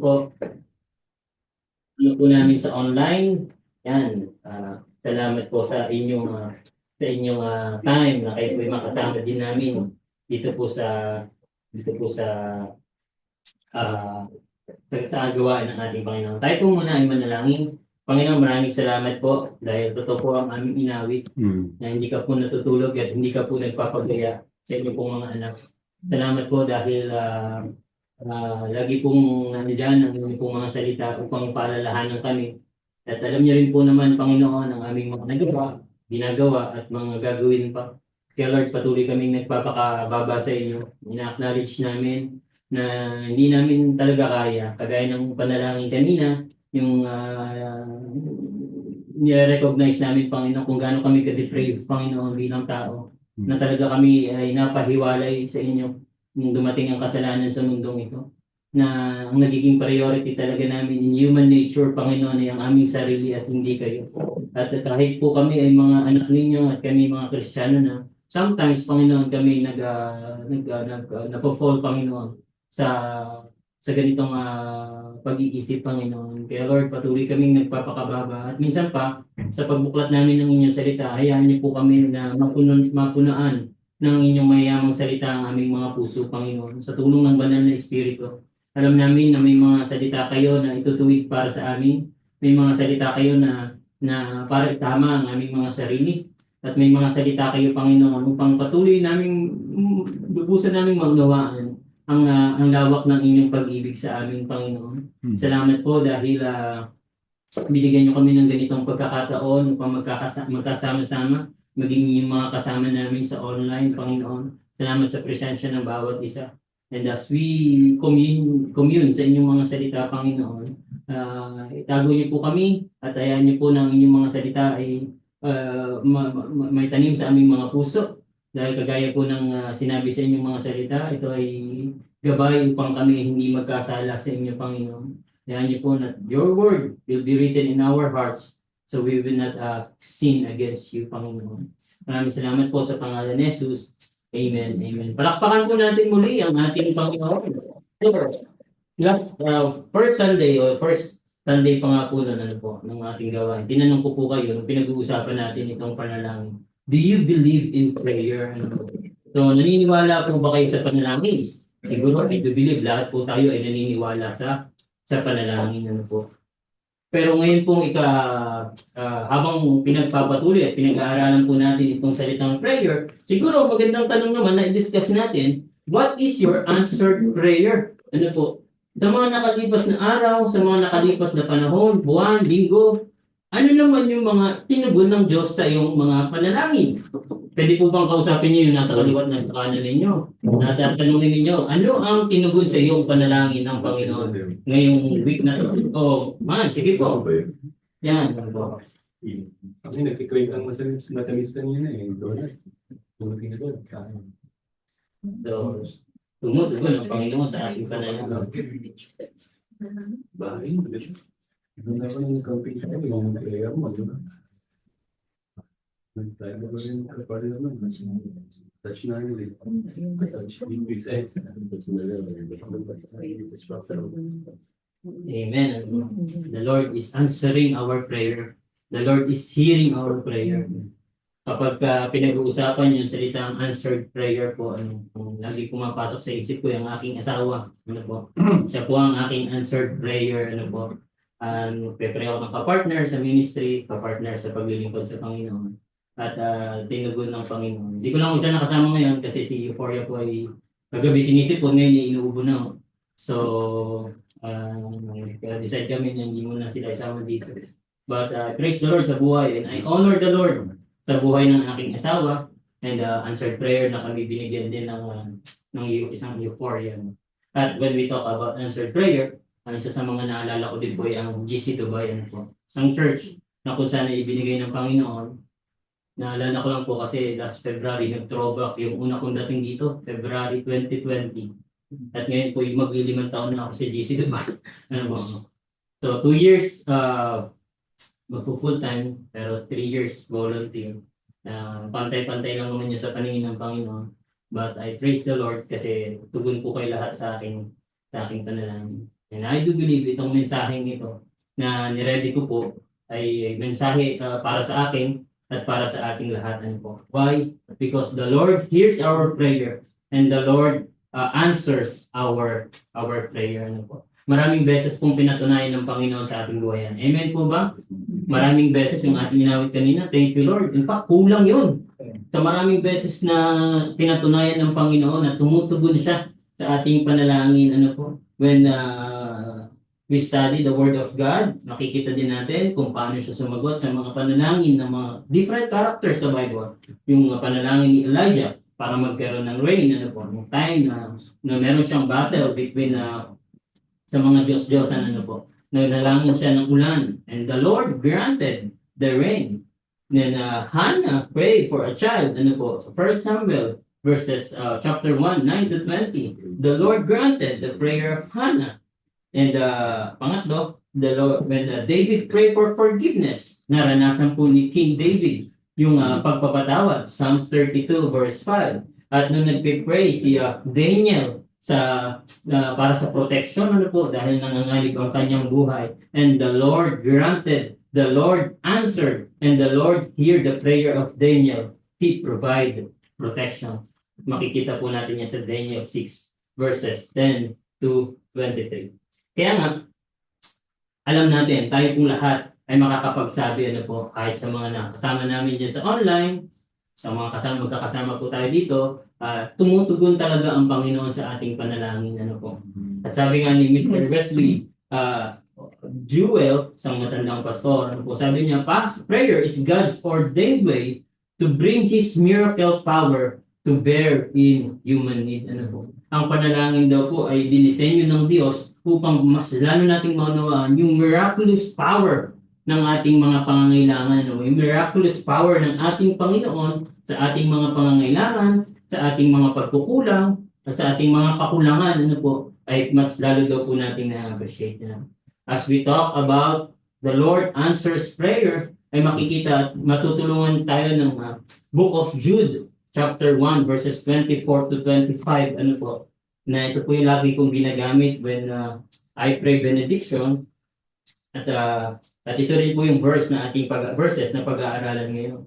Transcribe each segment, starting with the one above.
po, ano po namin sa online. Yan, salamat po sa inyong time na kayo po yung makasama din namin dito po dito po ah, sa gawain ng ating Panginoon. Tayo po muna ay manalangin. Panginoon, maraming salamat po dahil totoo po ang aming inawit na hindi ka po natutulog at hindi ka po nagpapagaya sa inyong pong mga anak. Salamat po dahil lagi pong nandiyan ang inyong pong mga salita upang paalalahanan kami. At alam niyo rin po naman, Panginoon, ang aming mga nagawa, ginagawa at mga gagawin pa. Kaya Lord, patuloy kaming nagpapakababa sa inyo. Ina-acknowledge namin na hindi namin talaga kaya. Kagaya ng panalangin kanina, yung nire-recognize namin, Panginoon, kung gaano kami ka-depraved, Panginoon, bilang tao. Na talaga kami ay napahiwalay sa inyo nung dumating ang kasalanan sa mundong ito. Na ang nagiging priority talaga namin in human nature, Panginoon, ay ang aming sarili at hindi kayo. At kahit po kami ay mga anak ninyo at kami mga Kristiyano na, sometimes, Panginoon, kami nagpo-fall, Panginoon, sa ganitong pag-iisip, Panginoon. Kaya Lord, patuloy kaming nagpapakababa. At minsan pa, sa pagbuklat namin ng inyong salita, hayaan niyo po kami na mapunaan ng inyong mayamang salita ang aming mga puso, Panginoon. Sa tulong ng banal na Espiritu. Alam namin na may mga salita kayo na itutuwid para sa amin. May mga salita kayo na para itama ang aming mga sarili. At may mga salita kayo, Panginoon, upang patuloy lubusan naming maunawaan ang lawak ng inyong pag-ibig sa amin, Panginoon. Salamat po dahil binigyan niyo kami ng ganitong pagkakataon upang magkasama-sama, maging yung mga kasama namin sa online, Panginoon. Salamat sa presensya ng bawat isa. And as we commune sa inyong mga salita, Panginoon, itago niyo po kami at ayahan niyo po ng inyong mga salita ay may tanim sa aming mga puso. Dahil kagaya po ng sinabi sa inyong mga salita, ito ay gabay upang kami hindi magkasala sa inyo, Panginoon. Ayahan niyo po na your word will be written in our hearts so we will not sin against you, Panginoon. Maraming salamat po sa pangalan ni Jesus. Amen. Amen. Palakpakan po natin muli ang ating Panginoon. First Sunday pa nga po ng ating gawain. Tinanong ko po kayo, nung pinag-uusapan natin itong panalangin. Do you believe in prayer? So, naniniwala po ba kayo sa panalangin? Siguro, I do believe, lahat po tayo ay naniniwala sa panalangin. Pero ngayon pong habang pinagpapatuloy at pinag-aaralan po natin itong salitang prayer, siguro magandang tanong naman na i-discuss natin, what is your answered prayer? Ano po? Sa mga nakalipas na araw, sa mga nakalipas na panahon, buwan, linggo, ano naman yung mga tinugon ng Diyos sa iyong mga panalangin? Pwede po bang kausapin niyo yung nasa kaliwat ng kanan ninyo? At tanungin ninyo, ano ang tinugon sa iyong panalangin ng Panginoon ngayong week na ito? Sige po. Yan. Kasi nagkikrave ang matamis kanina eh. So, tumutugon ang Panginoon sa aking panalangin. Bahay, doon ako yung camping sa yung prayer mo, di ba? Tayo ba rin kapari naman? Touch na yun. Touch, big eh. Amen. The Lord is answering our prayer. The Lord is hearing our prayer. Kapag pinag-uusapan yung salitang answered prayer po, lagi pumapasok sa isip ko yung aking asawa. Siya po ang aking answered prayer. Prepare ako ng kapartner sa ministry, kapartner sa paglilingkod sa Panginoon. At tinugon ng Panginoon. Hindi ko lang kung siya nakasama ngayon kasi si Euphoria po ay kagabi sinisip po, ngayon inuubo na. So, decide kami na hindi mo na sila isama dito. But praise the Lord sa buhay and I honor the Lord sa buhay ng aking asawa and answered prayer na kami binigyan din ng isang Euphoria. At when we talk about answered prayer, isa sa mga naalala ko din po ay ang GC Dubai isang church na kung saan ibinigay ng Panginoon. Naalala ko lang po kasi last February nag-throwback yung una kong dating dito, February 2020. At ngayon po yung mag-5 taon na ako sa GC Dubai. So 2 years magpo-full time pero 3 years volunteer. Pantay-pantay lang naman yun sa paningin ng Panginoon. But I praise the Lord kasi tugon po kayo lahat sa aking panalangin. And I do believe itong mensaheng ito na niready ko po ay mensahe para sa akin at para sa ating lahat. Ano po? Why? Because the Lord hears our prayer and the Lord answers our prayer. Ano po? Maraming beses pong pinatunayan ng Panginoon sa ating buhay yan. Amen po ba? Maraming beses yung ating inawit kanina. Thank you, Lord. In fact, kulang yun. Sa maraming beses na pinatunayan ng Panginoon na tumutugon siya sa ating panalangin. Ano po? When we study the Word of God, makikita din natin kung paano siya sumagot sa mga panalangin ng mga different characters sa Bible. Yung panalangin ni Elijah para magkaroon ng rain, ano po, yung time na meron siyang battle between sa mga Diyos-Diyosan, ano po, nagdalangin siya ng ulan, and the Lord granted the rain. Then Hannah prayed for a child, ano po, so 1 Samuel verses chapter 1, 9 to 20. The Lord granted the prayer of Hannah. And pangatlo, the Lord, when David prayed for forgiveness, naranasan po ni King David yung pagpapatawad, Psalm 32 verse 5. At nung nagpe-pray si Daniel para sa protection, ano po, dahil nanganganib ang kanyang buhay, and the Lord granted, the Lord answered, and the Lord heard the prayer of Daniel. He provided protection. Makikita po natin yan sa Daniel 6 verses 10 to 23. Kaya nga, alam natin, tayo pong lahat ay makakapagsabi, ano po, kahit sa mga nakasama namin dyan sa online, sa mga magkakasama po tayo dito, tumutugon talaga ang Panginoon sa ating panalangin, ano po. At sabi nga ni Mr. Wesley Jewel, isang matandang pastor, ano po, sabi niya, prayer is God's ordained way to bring His miracle power to bear in human need. Ano po? Ang panalangin daw po ay dinisenyo ng Diyos upang mas lalo nating maunawaan yung miraculous power ng ating mga pangangailangan. Ano? Yung miraculous power ng ating Panginoon sa ating mga pangangailangan, sa ating mga pagkukulang, at sa ating mga kakulangan, ano po, ay mas lalo daw po nating na-appreciate na. As we talk about the Lord answers prayer, ay makikita at matutulungan tayo ng Book of Jude, chapter 1, verses 24 to 25, ano po, na ito po yung lagi kong ginagamit when I pray benediction. At ito rin po yung verses na pag-aaralan ngayon.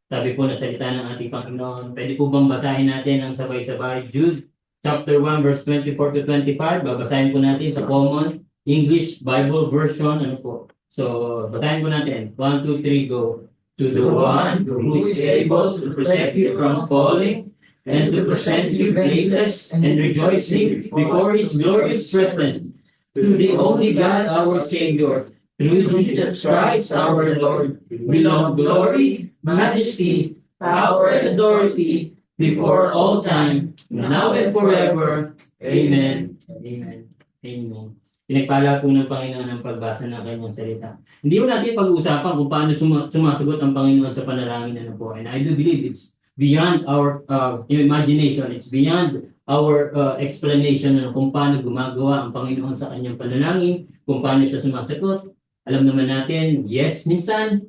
Sabi po na salita ng ating Panginoon. Pwede po bang basahin natin ang sabay-sabay? Jude, chapter 1, verse 24 to 25. Babasahin po natin sa Common English Bible Version. Ano po? So, basahin po natin. 1, 2, 3, go. To the one who is able to protect you from falling and to present you blameless and rejoicing before His glorious presence. To the only God, our Savior, through Jesus Christ, our Lord, belong glory, majesty, power, and authority before all time, now and forever. Amen. Amen. Amen. Pinagpala po ng Panginoon ang pagbasa ng kanyang salita. Hindi mo natin pag-uusapan kung paano sumasagot ang Panginoon sa panalangin na po. And I do believe it's beyond our imagination. It's beyond our explanation kung paano gumagawa ang Panginoon sa kanyang panalangin, kung paano siya sumasagot. Alam naman natin, yes minsan,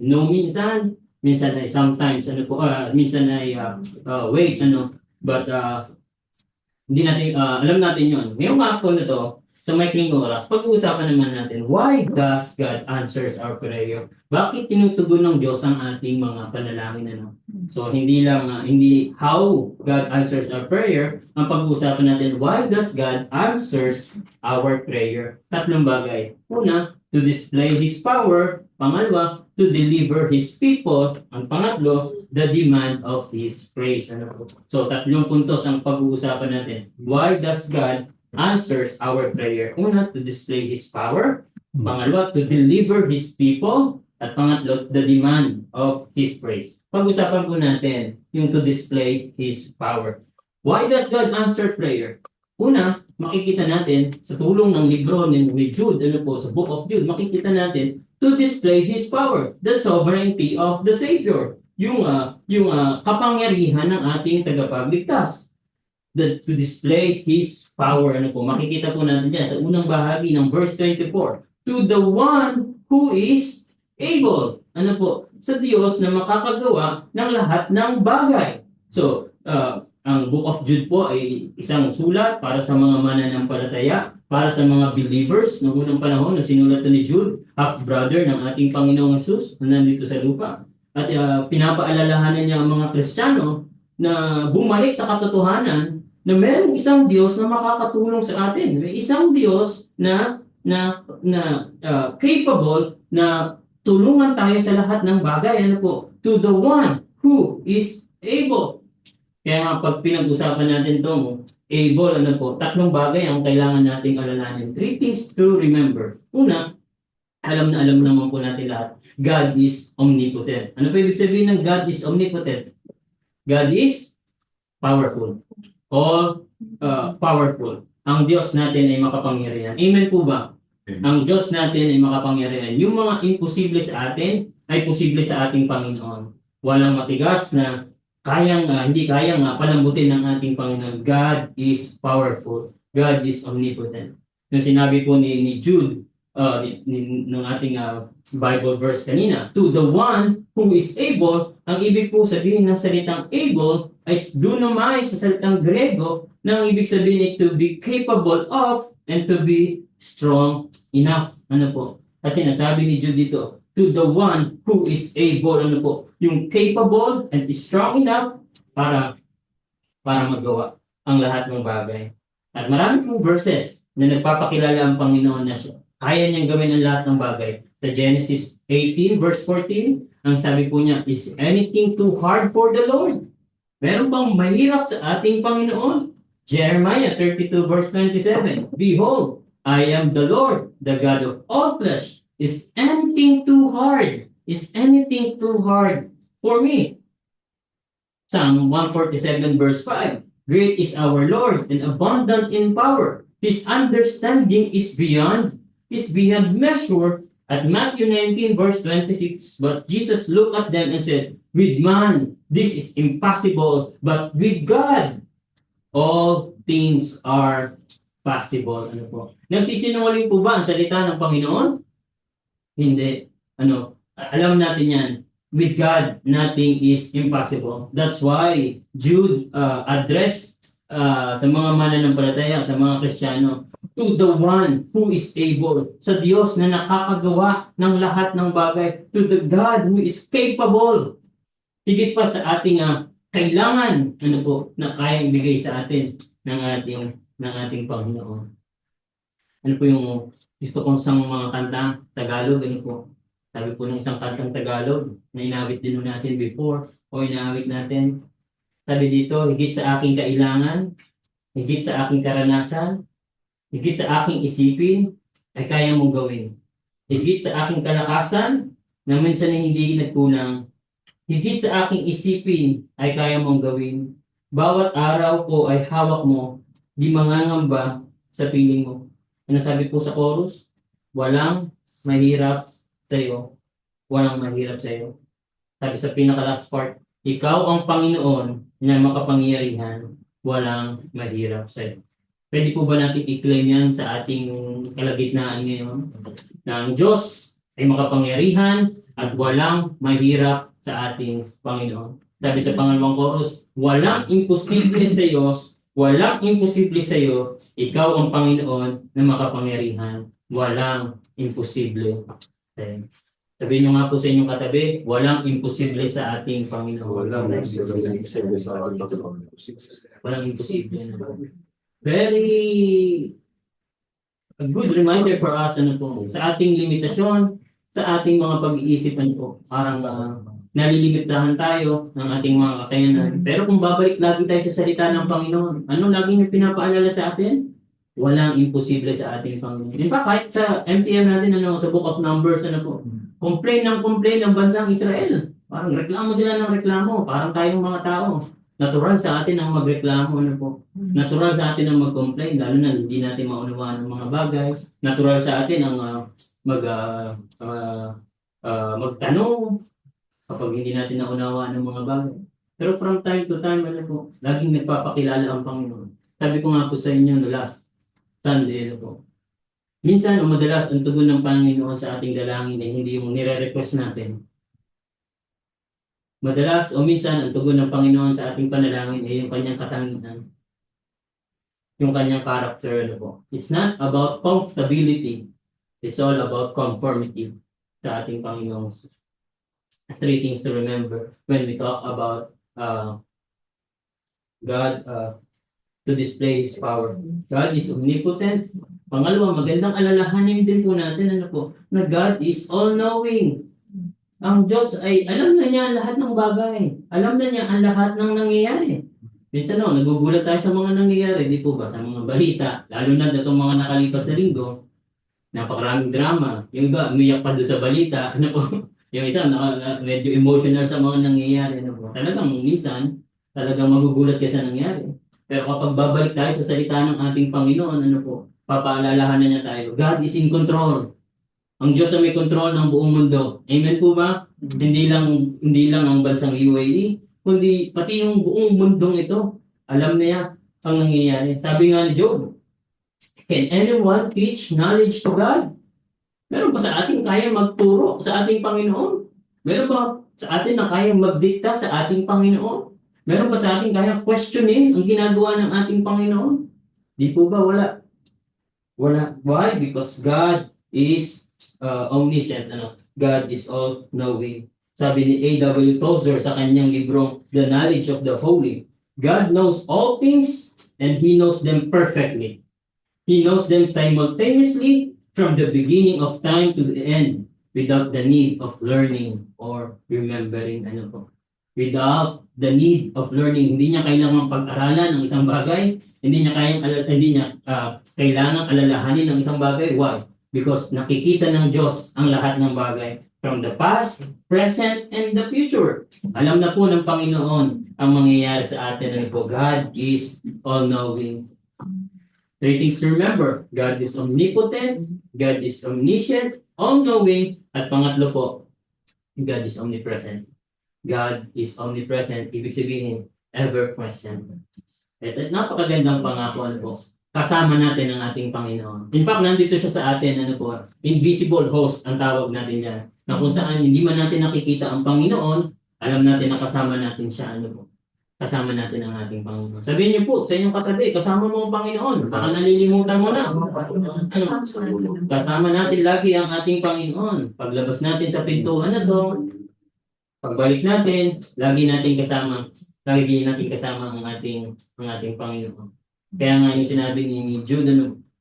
no minsan, minsan ay sometimes, minsan ay wait, but hindi natin, alam natin yon. Ngayong hapon na to, sa maikling oras, pag-uusapan naman natin, why does God answers our prayer? Bakit tinutugon ng Diyos ang ating mga panalangin? So, hindi how God answers our prayer, ang pag-uusapan natin, why does God answers our prayer? Tatlong bagay. Una, to display His power. Pangalawa, to deliver His people. Ang pangatlo, the demand of His praise. So, tatlong puntos ang pag-uusapan natin. Why does God answers our prayer? Una, to display His power. Pangalawa, to deliver His people. At pangatlo, the demand of His praise. Pag-usapan po natin yung to display His power. Why does God answer prayer? Una, makikita natin sa tulong ng libro ni Jude, sa Book of Jude, makikita natin to display His power, the sovereignty of the Savior, yung kapangyarihan ng ating tagapagligtas. To display His power. Makikita po natin dyan sa unang bahagi ng verse 24. To the one who is able. Sa Diyos na makakagawa ng lahat ng bagay. So, ang Book of Jude po ay isang sulat para sa mga mananampalataya para sa mga believers noong unang panahon na sinulat ni Jude, half-brother ng ating Panginoong Hesus na nandito sa lupa. At pinapaalalahanan niya ang mga Kristiyano na bumalik sa katotohanan na mayroong isang Diyos na makakatulong sa atin. May isang Diyos na capable na tulungan tayo sa lahat ng bagay. Ano po? To the one who is able. Kaya nga pag pinag-usapan natin itong able, ano po, tatlong bagay ang kailangan nating alalahanin. Three things to remember. Una, alam na alam naman po natin lahat, God is omnipotent. Ano po ibig sabihin ng God is omnipotent? God is powerful. All powerful. Ang Diyos natin ay makapangyarihan. Amen po ba? Ang Diyos natin ay makapangyarihan. Yung mga imposible sa atin ay posible sa ating Panginoon. Walang matigas na hindi kayang palambutin ng ating Panginoon. God is powerful. God is omnipotent. Yung sinabi po ni Jude, ng ating Bible verse kanina, to the one who is able, ang ibig po sabihin ng salitang able ay dunamai sa salitang Grego, na ang ibig sabihin ay to be capable of and to be strong enough. Ano po? At sinasabi ni Jude dito, to the one who is able, ano po, yung capable and strong enough para magawa ang lahat ng bagay. At marami pong verses na nagpapakilala ang Panginoon na siya. Kaya niyang gawin ang lahat ng bagay. Sa Genesis 18 verse 14, ang sabi po niya, is anything too hard for the Lord? Meron bang mahirap sa ating Panginoon? Jeremiah 32 verse 27, behold, I am the Lord, the God of all flesh. Is anything too hard? Is anything too hard for me? Psalm 147 verse 5, great is our Lord and abundant in power. His understanding is beyond measure. At Matthew 19 verse 26, but Jesus looked at them and said, with man, this is impossible, but with God, all things are possible. Ano po? Nagsisinungaling po ba ang salita ng Panginoon? Hindi. Alam natin yan. With God, nothing is impossible. That's why Jude addressed sa mga mananampalataya, sa mga Kristiyano, to the one who is able, sa Diyos na nakakagawa ng lahat ng bagay, to the God who is capable, higit pa sa ating kailangan, na kayang ibigay sa atin ng ating Panginoon. Ano po yung gusto kong isang mga kantang Tagalog, sabi po ng isang kantang Tagalog na inawit din natin before o inawit natin. Sabi dito, higit sa aking kailangan, higit sa aking karanasan, higit sa aking isipin, ay kaya mong gawin. Higit sa aking kalakasan, na minsan ay hindi nagkulang, higit sa aking isipin, ay kaya mong gawin. Bawat araw ko ay hawak mo, di mangangamba sa piling mo. Ano sabi po sa chorus? Walang mahirap sa'yo. Walang mahirap sa'yo. Sabi sa pinaka-last part, ikaw ang Panginoon na makapangyarihan, walang mahirap sa'yo. Pwede po ba natin i-claim yan sa ating kalagitnaan ngayon? Na ang Diyos ay makapangyarihan at walang mahirap sa ating Panginoon. Sabi sa pangalawang chorus, walang imposible sa iyo, walang imposible sa iyo, ikaw ang Panginoon na makapangyarihan, walang imposible sa iyo. Sabihin nyo nga po sa inyong katabi, walang imposible sa ating Panginoon. Walang imposible sa ating Panginoon. Walang imposible. Very a good reminder for us sa ating limitasyon, sa ating mga pag-iisip po. Parang nalilimitahan tayo ng ating mga kakayanan. Pero kung babalik lagi tayo sa salita ng Panginoon, ano lagi niyo pinapaalala sa atin? Walang imposible sa ating Panginoon. In fact, kahit sa MTM natin, sa Book of Numbers, complain ng bansang Israel. Parang reklamo sila ng reklamo. Parang tayong mga tao. Natural sa atin ang magreklamo, Natural sa atin ang mag-complain, lalo na hindi natin maunawaan ng mga bagay. Natural sa atin ang magtanong kapag hindi natin naunawaan ng mga bagay. Pero from time to time, laging nagpapakilala ang Panginoon. Sabi ko nga po sa inyo na last Sunday, minsan o madalas ang tugon ng Panginoon sa ating dalangin ay hindi yung nire-request natin. Madalas o minsan ang tugon ng Panginoon sa ating panalangin ay yung kanyang katangian. yung kanyang character, ano po. It's not about comfortability. It's all about conformity sa ating Panginoong Jesus. Three things to remember when we talk about God to display His power. God is omnipotent. Pangalawa, magandang alalahanin din po natin, ano po, na God is all-knowing. Ang Diyos ay alam na niya lahat ng bagay. Alam na niya ang lahat ng nangyayari. Minsan nagugulat tayo sa mga nangyayari, di po ba? Sa mga balita, lalo na itong mga nakalipas na linggo, napakaraming drama. Yung iba, umiyak pa doon sa balita. Ano po? Yung isa, medyo emotional sa mga nangyayari. Ano po? Talagang minsan, talagang magugulat ka sa nangyayari. Pero kapag babalik tayo sa salita ng ating Panginoon, ano po, papaalalahanan niya tayo, God is in control. Ang Diyos ay may control ng buong mundo. Amen po ba? Hindi lang ang bansang UAE, kundi pati yung buong mundong ito. Alam niya ang nangyayari. Sabi nga ni Job, can anyone teach knowledge to God? Meron ba sa atin kaya magturo sa ating Panginoon? Meron ba sa atin na kaya magdikta sa ating Panginoon? Meron ba sa atin kaya questionin ang ginagawa ng ating Panginoon? Di po ba? Wala. Wala. Why? Because God is omniscient. God is all-knowing. Sabi ni A.W. Tozer sa kanyang librong The Knowledge of the Holy, God knows all things and He knows them perfectly. He knows them simultaneously from the beginning of time to the end without the need of learning or remembering. Without the need of learning. Hindi niya kailangang pag-aralan ng isang bagay. Hindi niya kailangang alalahanin ng isang bagay. Why? Because nakikita ng Diyos ang lahat ng bagay. From the past, present, and the future. Alam na po ng Panginoon ang mangyayari sa atin. God is all-knowing. Three things to remember. God is omnipotent, God is omniscient, all-knowing, at pangatlo po, God is omnipresent. God is omnipresent, ibig sabihin, ever-present. At napakagandang pangako, kasama natin ang ating Panginoon. In fact, nandito siya sa atin, invisible host ang tawag natin yan. Na kung saan hindi man natin nakikita ang Panginoon, alam natin na kasama natin siya, kasama natin ang ating Panginoon. Sabihin niyo po sa inyong katabi, kasama mo ang Panginoon. Baka nalilimutan mo na. Kasama natin lagi ang ating Panginoon. Paglabas natin sa pintuan na to, pagbalik natin, lagi natin kasama ang ating Panginoon. Kaya nga yung sinabi ni Jude,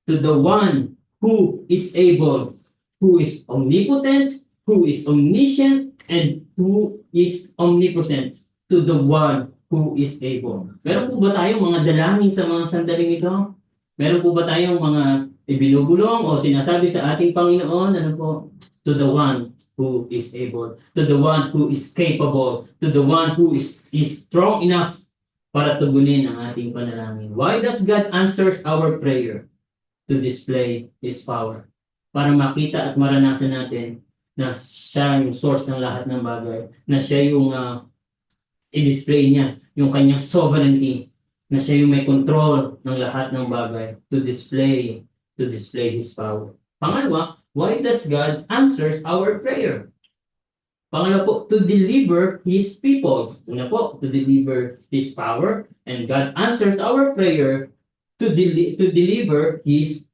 to the one who is able, who is omnipotent, who is omniscient, and who is omnipresent, to the one who is able. Meron po ba tayong mga dalangin sa mga sandaling ito? Meron po ba tayong mga ibinubulong o sinasabi sa ating Panginoon? To the one who is able, to the one who is capable, to the one who is strong enough para tugunin ang ating panalangin. Why does God answers our prayer? To display His power. Para makita at maranasan natin na siya yung source ng lahat ng bagay, na siya yung i-display niya yung kanyang sovereignty, na siya yung may control ng lahat ng bagay, to display His power. Pangalawa, why does God answers our prayer? Pangalawa po, to deliver His people. Una po, to deliver His power, and God answers our prayer to deliver His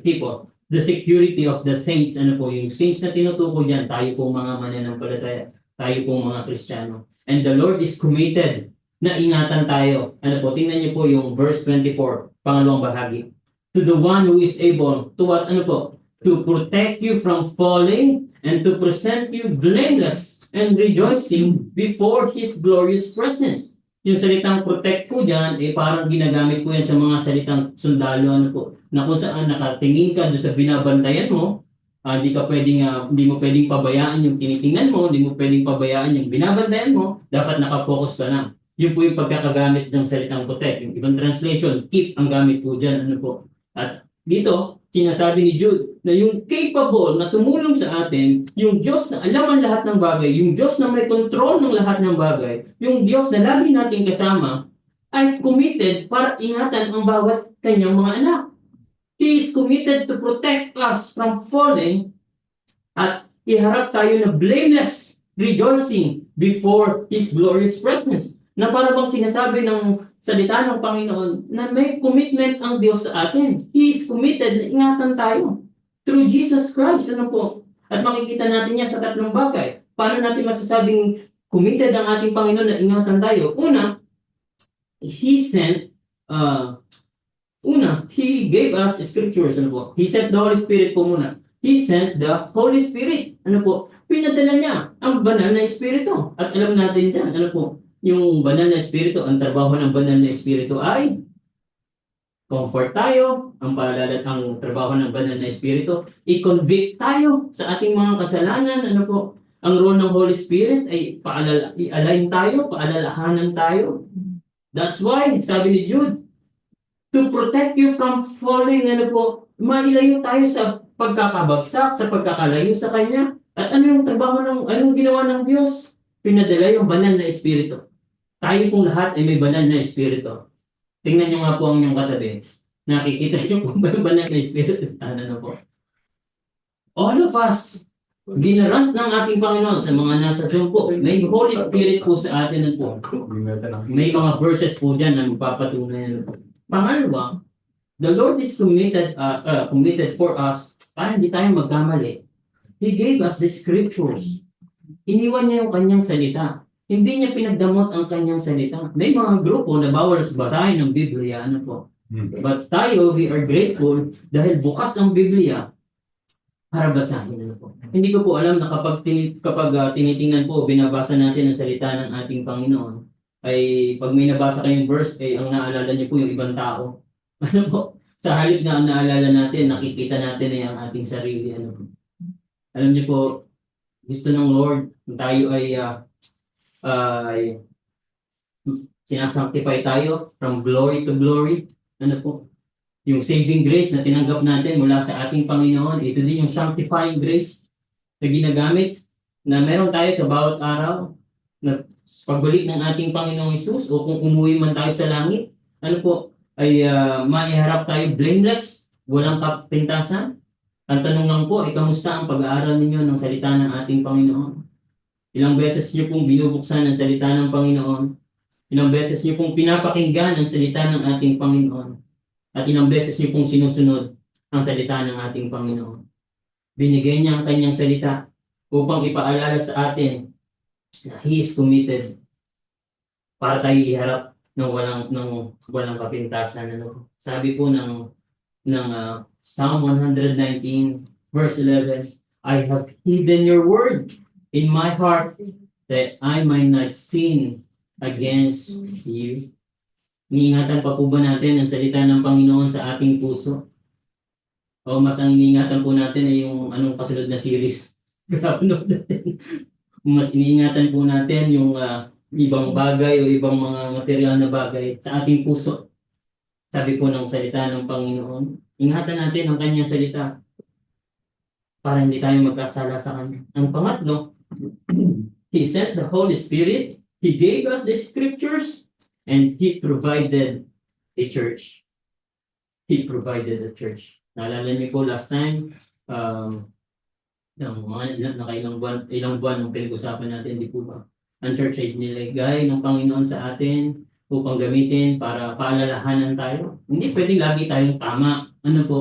people. The security of the saints, yung saints na tinutukoy diyan, tayo po mga mananampalataya, tayo pong mga Kristiyano. And the Lord is committed na ingatan tayo. Tingnan niyo po yung verse 24, pangalawang bahagi. To the one who is able to what? To protect you from falling and to present you blameless and rejoicing before His glorious presence. Yung salitang protect po dyan, parang ginagamit po yan sa mga salitang sundalo, na kung saan nakatingin ka doon sa binabantayan mo, hindi mo pwedeng pabayaan yung tinitingnan mo, hindi mo pwedeng pabayaan yung binabantayan mo, dapat nakafocus ka na. Yun po yung pagkakagamit ng salitang protect. Yung ibang translation, keep ang gamit po dyan. At dito, sinasabi ni Jude na yung capable na tumulong sa atin, yung Diyos na alam ang lahat ng bagay, yung Diyos na may control ng lahat ng bagay, yung Diyos na lagi nating kasama, ay committed para ingatan ang bawat kanyang mga anak. He is committed to protect us from falling at iharap tayo na blameless, rejoicing before His glorious presence. na para bang sinasabi ng salita ng Panginoon na may commitment ang Diyos sa atin. He is committed na ingatan tayo through Jesus Christ. Ano po? At makikita natin yan sa tatlong bagay. Paano natin masasabing committed ang ating Panginoon na ingatan tayo? He sent, He gave us scriptures. Ano po? He sent the Holy Spirit po muna. He sent the Holy Spirit. Ano po? Pinadala niya ang banal na Espiritu. At alam natin dyan, ano po? Yung banal na Espiritu, ang trabaho ng banal na Espiritu ay comfort tayo, ang paalala, ang trabaho ng banal na Espiritu, i-convict tayo sa ating mga kasalanan. Ano po? Ang role ng Holy Spirit ay i-align tayo, paalalahanan tayo. That's why, sabi ni Jude, to protect you from falling, ano po, mailayo tayo sa pagkakabagsak, sa pagkakalayo sa Kanya. At ano yung trabaho anong ginawa ng Diyos? Pinadala yung banal na Espiritu. Tayo pong lahat ay may banal na Espiritu. Tingnan nyo nga po ang inyong katabi. Nakikita nyo po ba yung banal na Espiritu? Ano po? All of us, ginarant ng ating Panginoon sa mga nasa Diyon po. May Holy Spirit po sa atin po. May mga verses po dyan na magpapatunay. Pangalawa, the Lord is committed for us para hindi tayo magkamali. He gave us the scriptures. Iniwan niya yung kanyang salita. Hindi niya pinagdamot ang kanyang salita. May mga grupo na bawal basahin ng Biblia. Ano po? But tayo, we are grateful dahil bukas ang Biblia para basahin. Ano po? Hindi ko po alam na kapag tinitingnan po, binabasa natin ang salita ng ating Panginoon, ay pag may nabasa kayong verse, ay ang naalala niyo po yung ibang tao. Ano po? Sa halip na ang naalala natin, nakikita natin ay ang ating sarili. Ano po? Alam niyo po, gusto ng Lord, tayo ay sinasanctify tayo from glory to glory. Ano po? Yung saving grace na tinanggap natin mula sa ating Panginoon, ito din yung sanctifying grace na ginagamit na meron tayo sa bawat araw na pagbalik ng ating Panginoong Hesus o kung umuwi man tayo sa langit, ano po, ay maiharap tayo blameless, walang kapintasan. Ang tanong lang po ay kamusta ang pag-aaral ninyo ng salita ng ating Panginoon? Ilang beses niyo pong binubuksan ang salita ng Panginoon? Ilang beses niyo pong pinapakinggan ang salita ng ating Panginoon? At ilang beses niyo pong sinusunod ang salita ng ating Panginoon? Binigay niya ang kanyang salita upang ipaalala sa atin na He is committed para tayo iharap ng walang kapintasan. Ano? Sabi po ng Psalm 119 verse 11, I have hidden your word in my heart that I might not sin against you. Iniingatan pa po ba natin ang salita ng Panginoon sa ating puso? O mas ang iniingatan po natin ay yung anong kasunod na series? natin. Mas iniingatan po natin yung ibang bagay o ibang mga material na bagay sa ating puso. Sabi po ng salita ng Panginoon, ingatan natin ang kanyang salita para hindi tayo magkasala sa kanya. Ang pangatlo, He sent the Holy Spirit, He gave us the scriptures, and He provided a church. He provided a church. Naalala niyo po last time, nakailang buwan ng pinag-usapan natin, di po ba? Ang church ay nilagay ng Panginoon sa atin upang gamitin para paalalahanan tayo. Hindi pwedeng lagi tayong tama. Ano po?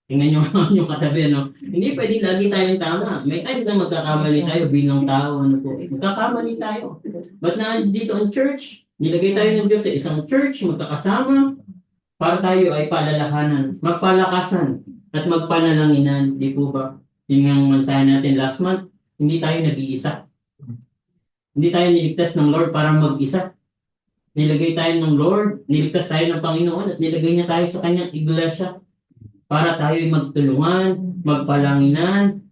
Tingnan nyo yung katabi, no? Hindi pwedeng lagi tayong tama. May time na magkakamali tayo bilang tao. Ano po? Magkakamali tayo. But dito ang church, nilagay tayo ng Diyos sa isang church, magkakasama, para tayo ay paalalahanan, magpalakasan, at magpanalanginan. Di po ba? Yung ang mensahe natin last month, hindi tayo nag-iisa. Hindi tayo niligtas ng Lord para mag-isa. Nilagay tayo ng Lord, niligtas tayo ng Panginoon at nilagay niya tayo sa kanyang iglesia para tayo ay magtulungan, magpanalanginan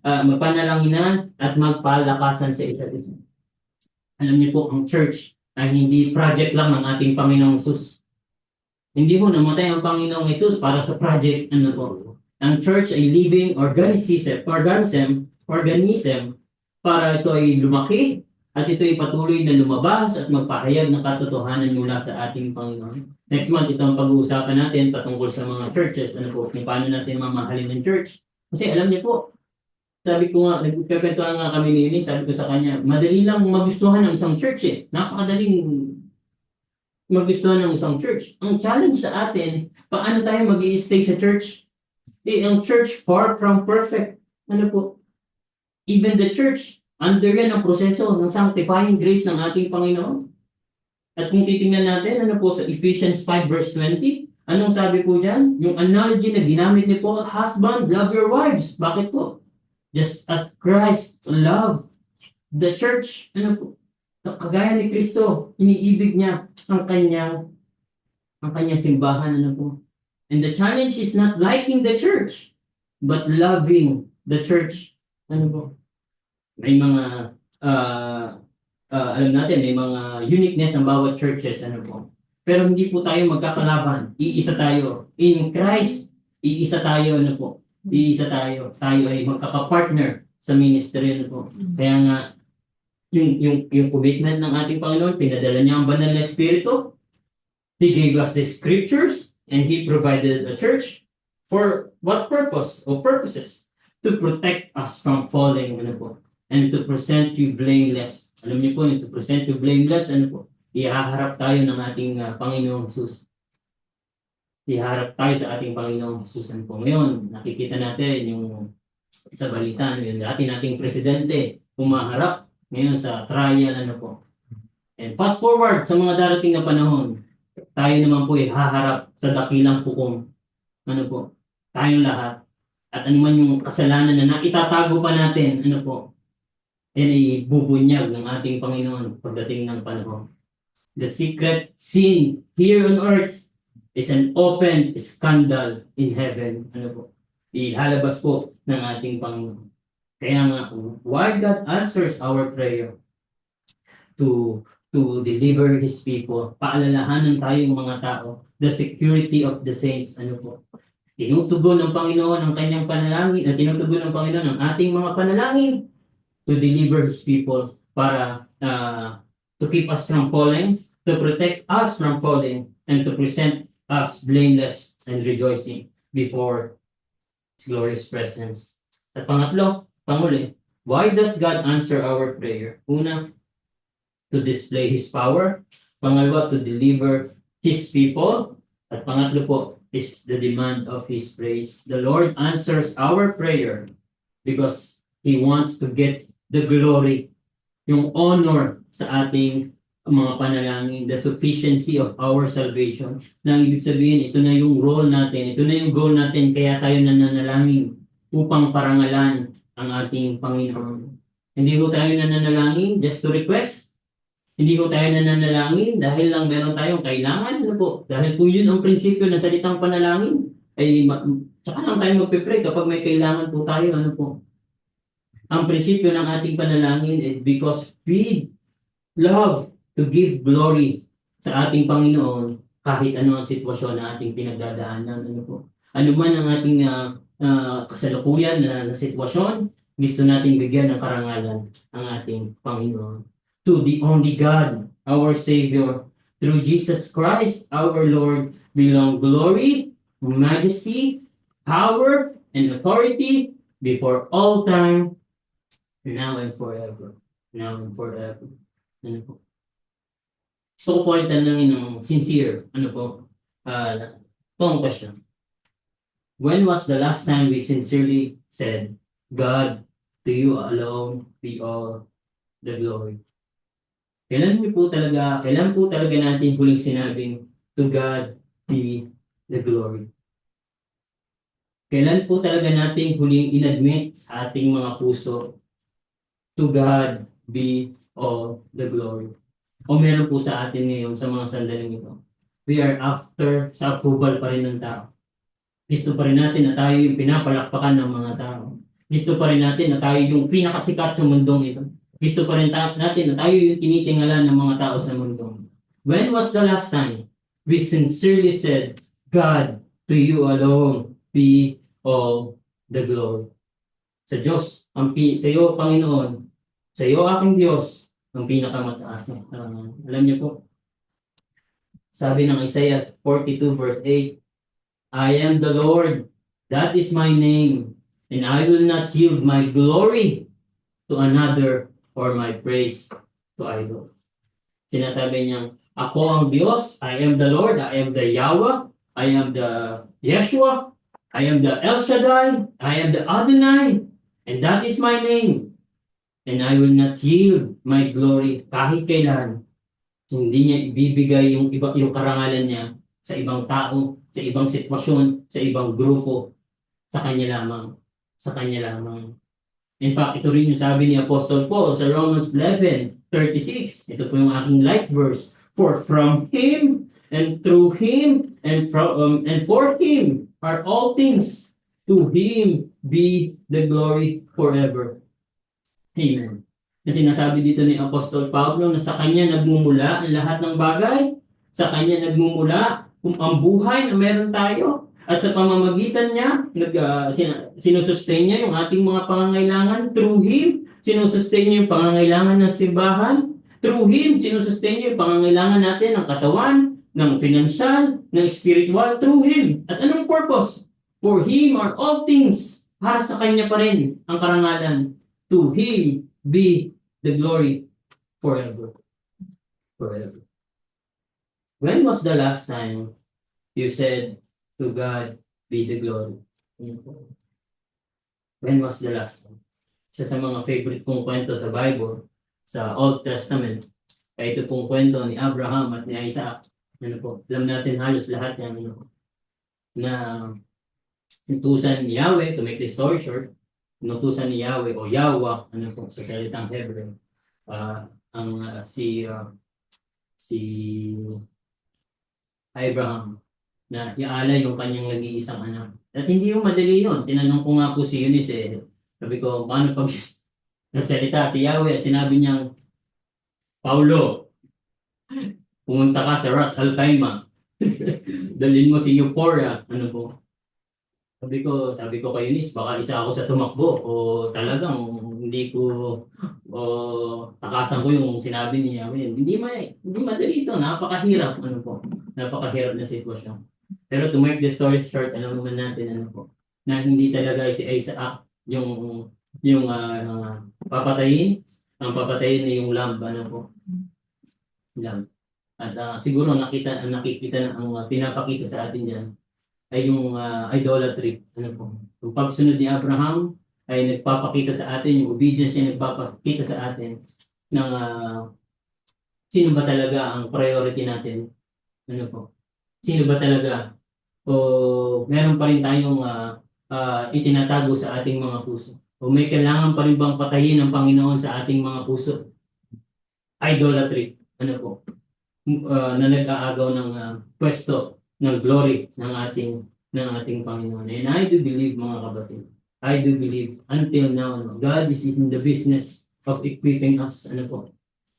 at magpalakasan sa isa't isa. Alam niyo po, ang church ay hindi project lang ng ating Panginoong Hesus. Hindi po namatay ang Panginoong Hesus para sa project. Ano po? Ang church ay living organism para ito ay lumaki at ito ay patuloy na lumabas at magpahayag ng katotohanan mula sa ating Panginoon. Next month, ito ang pag-uusapan natin patungkol sa mga churches. Ano po, kung paano natin mamahalin ng church. Kasi alam niyo po, sabi ko nga, nagkakwentuhan nga kami ni sabi ko sa kanya, madali lang magustuhan ng isang church eh. Napakadaling magustuhan ng isang church. Ang challenge sa atin, paano tayo mag-i-stay sa church? Ang church far from perfect. Ano po? Even the church, under yan ang proseso ng sanctifying grace ng ating Panginoon. At kung titingnan natin, ano po sa Ephesians 5 verse 20, anong sabi po dyan? Yung analogy na ginamit ni Paul, husband, love your wives. Bakit po? Just as Christ loved the church, ano po? Kagaya ni Kristo, iniibig niya ang kanyang simbahan, ano po? And the challenge is not liking the church, but loving the church. Ano po? May mga alam natin, may mga uniqueness ang bawat churches, ano po. Pero hindi po tayo magkakalaban. Iisa tayo. In Christ, iisa tayo, ano po. Iisa tayo. Tayo ay magkakapartner sa ministry, ano po. Kaya nga, yung commitment ng ating Panginoon, pinadala niya ang banal na Espiritu. He gave us the scriptures and He provided a church. For what purpose or purposes? To protect us from falling, ano po. And to present you blameless. Alam niyo po, to present you blameless, ano po, ihaharap tayo ng ating Panginoong Jesus. Ihaharap tayo sa ating Panginoong Jesus. Ano po. Ngayon, nakikita natin yung sa balita, yung dati nating presidente, humaharap ngayon sa trial, ano po. And fast forward sa mga darating na panahon, tayo naman po haharap sa dakilang hukom. Ano po, tayong lahat. At ano man yung kasalanan na itatago pa natin, ano po, yan ay bubunyag ng ating Panginoon pagdating ng panahon. The secret sin here on earth is an open scandal in heaven. Ano po, ihalabas po ng ating Panginoon. Kaya nga, why God answers our prayer to deliver His people. Paalalahanan tayong mga tao, the security of the saints. Ano po? Tinutugon ng Panginoon ang kanyang panalangin, at tinutugon ng Panginoon ang ating mga panalangin to deliver His people para to keep us from falling, to protect us from falling, and to present us blameless and rejoicing before His glorious presence. At pangatlo, panguli, why does God answer our prayer? Una, to display His power. Pangalawa, to deliver His people. At pangatlo po is the demand of His praise. The Lord answers our prayer because He wants to get the glory, yung honor sa ating mga panalangin, the sufficiency of our salvation. Na ibig sabihin, ito na yung role natin, ito na yung goal natin, kaya tayo nananalangin upang parangalan ang ating Panginoon. Hindi ko tayo nananalangin just to request. Hindi ko tayo nananalangin dahil lang meron tayong kailangan. Ano po? Dahil po yun ang prinsipyo ng salitang panalangin. Ay, tsaka lang tayo magpipray kapag may kailangan po tayo. Ano po? Ang prinsipyo ng ating panalangin is because we love to give glory sa ating Panginoon kahit ano ang sitwasyon na ating pinagdadaanan. Ano po? Ano man ang ating kasalukuyan na sitwasyon, gusto nating bigyan ng karangalan ang ating Panginoon. To the only God, our Savior, through Jesus Christ, our Lord, belong glory, majesty, power, and authority before all time, now and forever. Now and forever. Ano po? Gusto ko po ay tanongin ng sincere, ano po, itong question. When was the last time we sincerely said, God, to you alone be all the glory? Kailan po talaga natin huling sinabing, to God be the glory? Kailan po talaga natin huling inadmit sa ating mga puso, to God be all the glory? O meron po sa atin ngayon sa mga sandaling ito, we are after sa approval pa rin ng tao. Gusto pa rin natin na tayo yung pinapalakpakan ng mga tao. Gusto pa rin natin na tayo yung pinakasikat sa mundong ito. Gusto pa rin natin na tayo yung tinitingala ng mga tao sa mundo. When was the last time we sincerely said, God, to you alone be all the glory? Sa Diyos, sa iyo, Panginoon, sa iyo, aking Diyos, ang pinakamataas na karangalan. Alam niyo po, sabi ng Isaiah 42 verse 8, I am the Lord, that is my name, and I will not yield my glory to another or my praise to idol. Sinasabi niya, Ako ang Diyos, I am the Lord, I am the Yahweh, I am the Yeshua, I am the El Shaddai, I am the Adonai, and that is my name. And I will not yield my glory kahit kailan. Hindi niya ibibigay yung karangalan niya sa ibang tao, sa ibang sitwasyon, sa ibang grupo, sa kanya lamang. Sa kanya lamang. In fact, ito rin yung sabi ni Apostle Paul sa Romans 11:36. Ito po yung aking life verse. For from Him, and through Him, and for Him are all things. To Him be the glory forever. Amen. Na sinasabi dito ni Apostol Pablo na sa Kanya nagmumula ang lahat ng bagay. Sa Kanya nagmumula kung ang buhay na meron tayo. At sa pamamagitan niya, sinusustain niya yung ating mga pangangailangan. Through Him, sinusustain niya yung pangangailangan ng simbahan. Through Him, sinusustain niya yung pangangailangan natin ng katawan, ng financial, ng spiritual. Through Him. At anong purpose? For Him are all things. Para sa Kanya pa rin ang karangalan. To Him be the glory forever. Forever. When was the last time you said, to God be the glory? When was the last time? Isa sa mga favorite kong kwento sa Bible, sa Old Testament, ay ito pong kwento ni Abraham at ni Isaac. Ano po, alam natin halos lahat yan, na inutusan ni Yahweh, to make the story short, inutusan ni Yahweh o Yahweh, ano po, sa salitang Hebrew, si Abraham na ialay yung kanyang nag-iisang anak. At hindi yung madali yun. Tinanong ko nga po si Eunice sabi ko, paano pag nagsalita si Yahweh at sinabi niyang, Paulo, pumunta ka sa Ras Al Khaimah. Dalhin mo si Euphoria. Ano po? Sabi ko kay Eunice, baka isa ako sa tumakbo o talagang hindi ko takasan ko yung sinabi niya. Hindi madali ito. Napakahirap. Ano po? Napakahirap na sitwasyon. Pero to make the story short, alam naman natin ano po, na hindi talaga si Isaac yung papatayin. Ang papatayin na yung lamb, ano po. Lamb. At siguro nakikita na ang pinapakita sa atin diyan ay yung idolatry. Ano po. Yung pagsunod ni Abraham ay nagpapakita sa atin, yung obedience niya nagpapakita sa atin ng sino ba talaga ang priority natin. Ano po. Sino ba talaga o meron pa rin tayong itinatago sa ating mga puso? O may kailangan pa rin bang patayin ng Panginoon sa ating mga puso? Idolatry. Ano po? Na nag-aagaw ng pwesto ng glory ng ating Panginoon. And I do believe, mga kapatid, I do believe until now, God is in the business of equipping us. Ano po?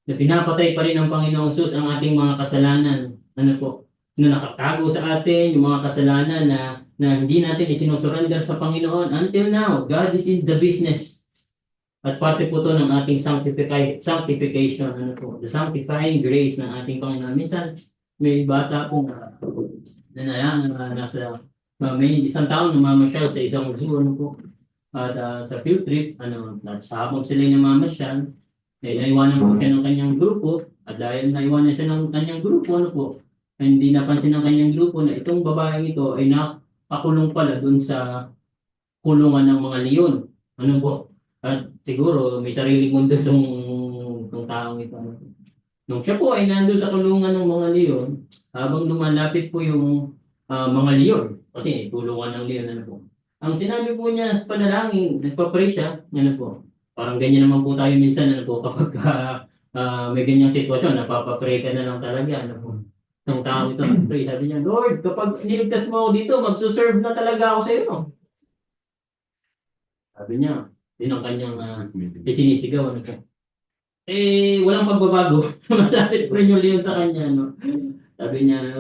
Na pinapatay pa rin ng Panginoon Jesus ang ating mga kasalanan. Ano po? Na nakatago sa atin, yung mga kasalanan na hindi natin isinusurrender sa Panginoon. Until now, God is in the business. At parte po to ng ating sanctification, ano po, the sanctifying grace ng ating Panginoon. Minsan, may bata po may isang taon namamasyal sa isang zoo, ano po. At sa field trip, sa habang sila namamasyal, naiwanan po siya ng kanyang grupo. At dahil naiwanan siya ng kanyang grupo, ano po, hindi napansin ng kanyang grupo na itong babaeng ito ay nakakulong pala dun sa kulungan ng mga leon. Ano po? At siguro may sariling mundo itong taong ito. Nung siya po ay nandun sa kulungan ng mga leon, habang lumalapit po yung mga leon, kasi kulungan ng leon, ano po. Ang sinabi po niya sa panalangin, nagpa-pray siya, ano po. Parang ganyan naman po tayo minsan, ano po, kapag may ganyang sitwasyon, napapapray ka na lang talaga, ano po. Ng tao ito, pray, sabi niya, Lord, kapag niligtas mo ako dito, magsuserve na talaga ako sa iyo. Sabi niya, yun ang kanyang sinisigaw. Ano po. Walang pagbabago. Malapit pa rin yung leon sa kanya. No? Sabi niya,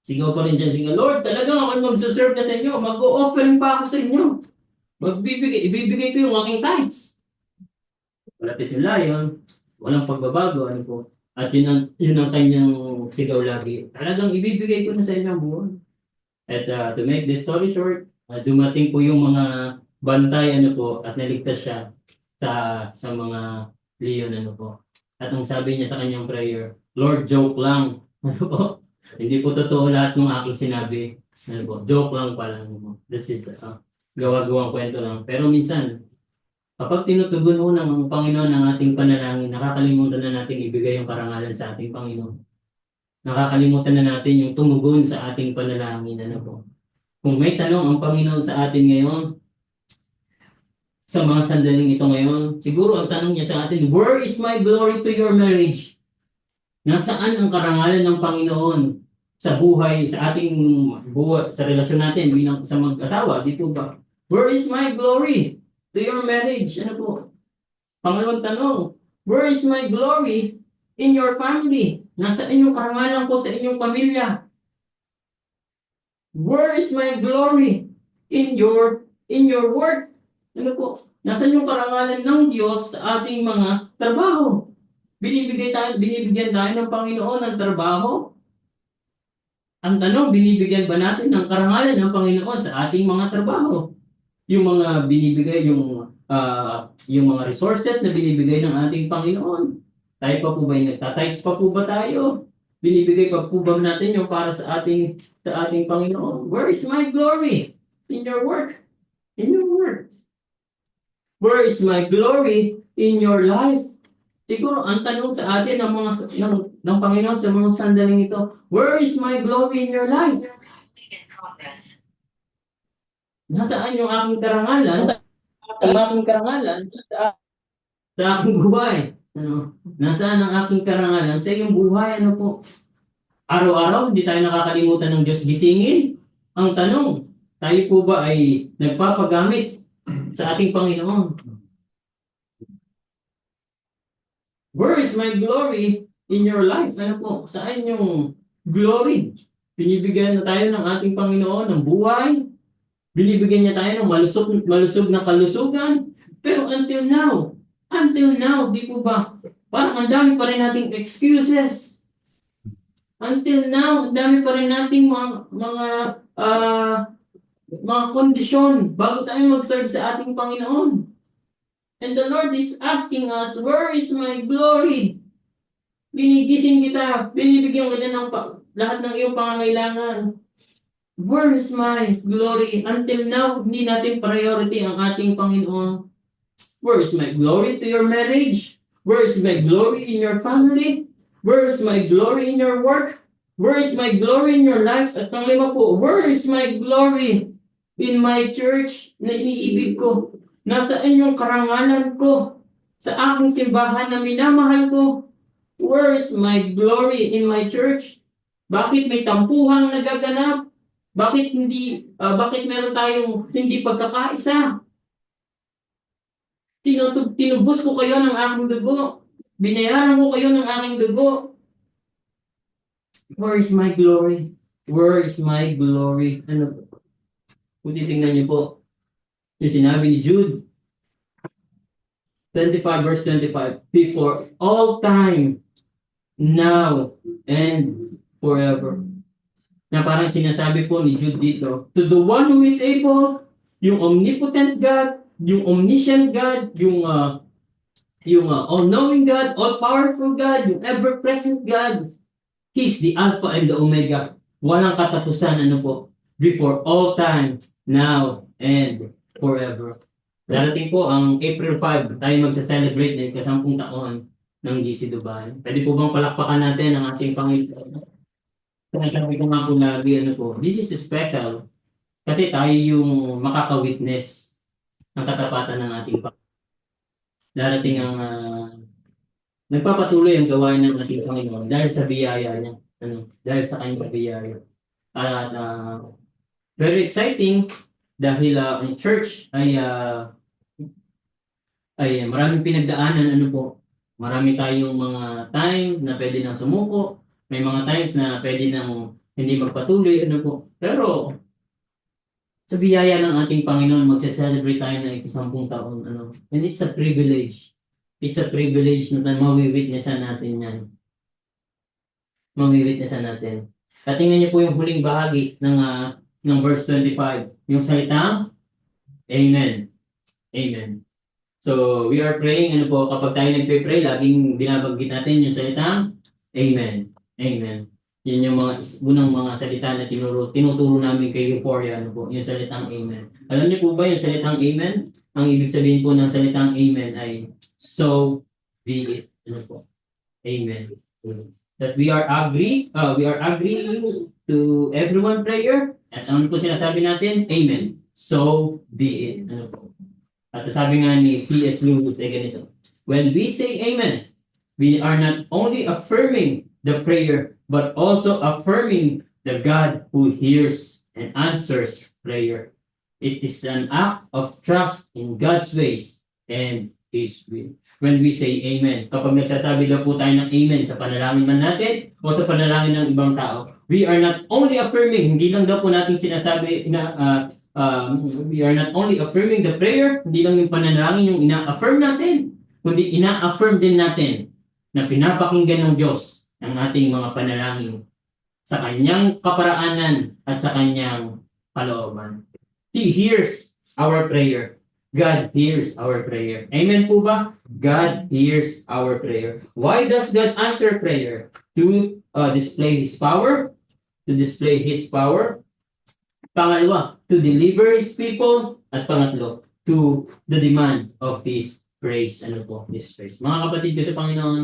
sigaw pa rin dyan, sigaw, Lord, talagang ako magsuserve na sa inyo. Mag-o-offering pa ako sa inyo. Ibibigay ko yung aking tithes. Malapit yung lion. Walang pagbabago. Ano po. At yun ang kanyang sigaw lagi. Talagang ibibigay ko na sa inyo ang buwan. At to make the story short, dumating po yung mga bantay ano po at naligtas siya sa mga leon ano po. At ang sabi niya sa kanyang prayer, Lord, joke lang. Ano po? Hindi po totoo lahat ng aking sinabi. Ano po? Joke lang pala. Ano po? This is gawa-gawang kwento lang. Pero minsan, kapag tinutugon mo ng Panginoon ang ating panalangin, nakakalimutan na natin ibigay yung karangalan sa ating Panginoon. Nakakalimutan na natin yung tumugon sa ating panalangin. Ano po? Kung may tanong ang Panginoon sa atin ngayon, sa mga sandaling ito ngayon, siguro ang tanong niya sa atin, where is my glory to your marriage? Nasaan ang karangalan ng Panginoon sa buhay, sa ating buhay, sa relasyon natin bilang sa mag-asawa, di po ba? Where is my glory to your marriage? Ano po? Pangalawang tanong, where is my glory in your family? Nasaan yung karangalan ko sa inyong pamilya? Where is my glory in your work? Ano po? Nasaan yung karangalan ng Diyos sa ating mga trabaho? Binibigyan tayo ng Panginoon ng trabaho. Ang tanong, binibigyan ba natin ng karangalan ng Panginoon sa ating mga trabaho? Yung mga binibigay, yung mga resources na binibigay ng ating Panginoon. Tayo pa po ba yung nagtatites pa po ba tayo? Binibigay pa po ba natin yung para sa ating Panginoon? Where is my glory? In your work. In your work. Where is my glory in your life? Siguro ang tanong sa atin ng Panginoon sa mga sandaling ito, where is my glory in your life? Nasaan yung aking karangalan? Ang aking karangalan sa aking buhay. Ano? Nasaan ang aking karangalan sa iyong buhay? Ano po? Araw-araw hindi tayo nakakalimutan ng Diyos gisingin. Ang tanong, tayo po ba ay nagpapagamit sa ating Panginoon? Where is my glory in your life? Ano po? Saan yung glory? Binibigyan na tayo ng ating Panginoon ng buhay. Binibigyan niya tayo ng malusog na kalusugan. Pero until now, di po ba? Parang ang dami pa rin nating excuses. Until now, ang dami pa rin nating mga kondisyon bago tayo mag-serve sa ating Panginoon. And the Lord is asking us, where is my glory? Binigising kita, binibigyan kita ng lahat ng iyong pangangailangan. Where is my glory? Until now, hindi natin priority ang ating Panginoon. Where is my glory to your marriage? Where is my glory in your family? Where is my glory in your work? Where is my glory in your life? At panglima po, where is my glory in my church na iniibig ko? Nasaan yung karangalan ko sa aking simbahan na minamahal ko? Where is my glory in my church? Bakit may tampuhang nagaganap? Bakit meron tayong hindi pagkakaisa? Tinubos ko kayo ng aking dugo. Binayaran ko kayo ng aking dugo. Where is my glory? Where is my glory? Ano po? Kung titingnan niyo po, yung sinabi ni Jude, 25 verse 25, before all time, now, and forever. Na parang sinasabi po ni Jude dito, to the one who is able, yung omnipotent God, yung omniscient God, yung all-knowing God, all-powerful God, yung ever-present God, He's the Alpha and the Omega. Walang katapusan, ano po, before all time, now, and forever. Darating po ang April 5, tayo magsa-celebrate ng ika-10 taon ng GC Dubai. Pwede po bang palakpakan natin ang ating Panginoon? Sabi ko nga po lagi, ano po, this is special kasi tayo yung makaka-witness ng katapatan ng ating Panginoon. Darating ang nagpapatuloy ang gawain ng ating Panginoon dahil sa biyaya niya, dahil sa kanyang biyaya. At very exciting dahil ang church ay maraming pinagdaanan, ano po. Marami tayong mga time na pwede nang sumuko, may mga times na pwede nang hindi magpatuloy, ano po. Pero sa biyaya ng ating Panginoon, magse-celebrate tayo ng 10 taon, ano. And it's a privilege. It's a privilege na mawiwitnessan natin yan. Mawiwitnessan natin. At tingnan niyo po yung huling bahagi ng verse 25. Yung salitang, Amen. Amen. So, we are praying, ano po, kapag tayo nagpe-pray, laging binabanggit natin yung salitang, Amen. Amen. Yun yung mga unang mga salita na tinuturo namin kay Euphoria, ano po, yung salitang Amen. Alam niyo po ba yung salitang Amen? Ang ibig sabihin po ng salitang Amen ay so be it. Ano po? Amen. That we are agreeing to everyone prayer. At ano po sinasabi natin? Amen. So be it. Ano po? At sabi nga ni C.S. Lewis ay ganito. When we say Amen, we are not only affirming the prayer, but also affirming the God who hears and answers prayer. It is an act of trust in God's ways and His will. When we say Amen, kapag nagsasabi daw po tayo ng Amen sa panalangin man natin o sa panalangin ng ibang tao, we are not only affirming, hindi lang daw po natin sinasabi na we are not only affirming the prayer, hindi lang yung panalangin yung ina-affirm natin, kundi ina-affirm din natin na pinapakinggan ng Diyos ang ating mga panalangin sa kanyang kaparaanan at sa kanyang kalooban. He hears our prayer. God hears our prayer. Amen po ba? God hears our prayer. Why does God answer prayer? To display His power. To display His power. Pangalawa, to deliver His people. At pangatlo, to the demand of His praise. Ano po? His praise. Mga kapatid ko sa Panginoon,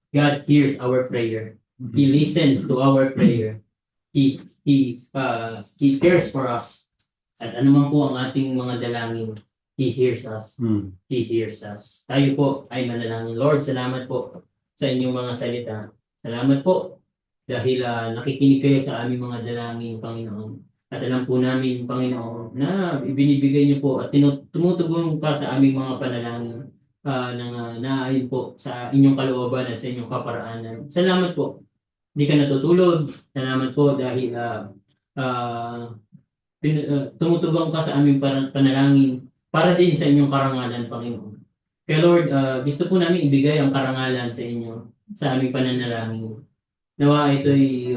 God hears our prayer. He listens to our prayer. He cares for us. At ano man po ang ating mga dalangin, He hears us. He hears us. Tayo po ay manalangin. Lord, salamat po sa inyong mga salita. Salamat po dahil nakikinig kayo sa aming mga dalangin, Panginoon. At alam po namin, Panginoon, na ibinibigay niyo po at tumutugon ka sa aming mga panalangin na naayon po sa inyong kalooban at sa inyong kaparaanan. Salamat po. Hindi ka natutulog. Salamat po dahil tumutugon ka sa aming panalangin para din sa inyong karangalan, Panginoon. Kaya Lord, gusto po namin ibigay ang karangalan sa inyo, sa aming pananalangin. Nawa ito'y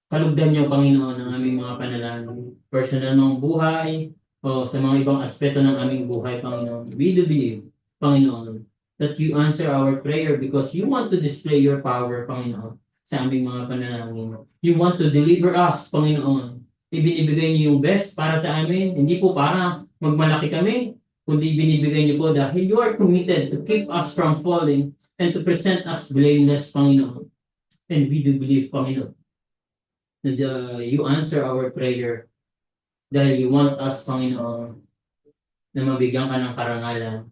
kalugdan niyo, Panginoon, ang aming mga panalangin. Personal ng buhay, o sa mga ibang aspeto ng aming buhay, Panginoon. We do believe, Panginoon, that you answer our prayer because you want to display your power, Panginoon, sa aming mga panalangin. You want to deliver us, Panginoon. Ibinibigay niyo yung best para sa amin. Hindi po para magmalaki kami, kundi binibigay niyo po dahil you are committed to keep us from falling and to present us blameless, Panginoon. And we do believe, Panginoon, that you answer our prayer dahil you want us, Panginoon, na mabigyan ka ng karangalan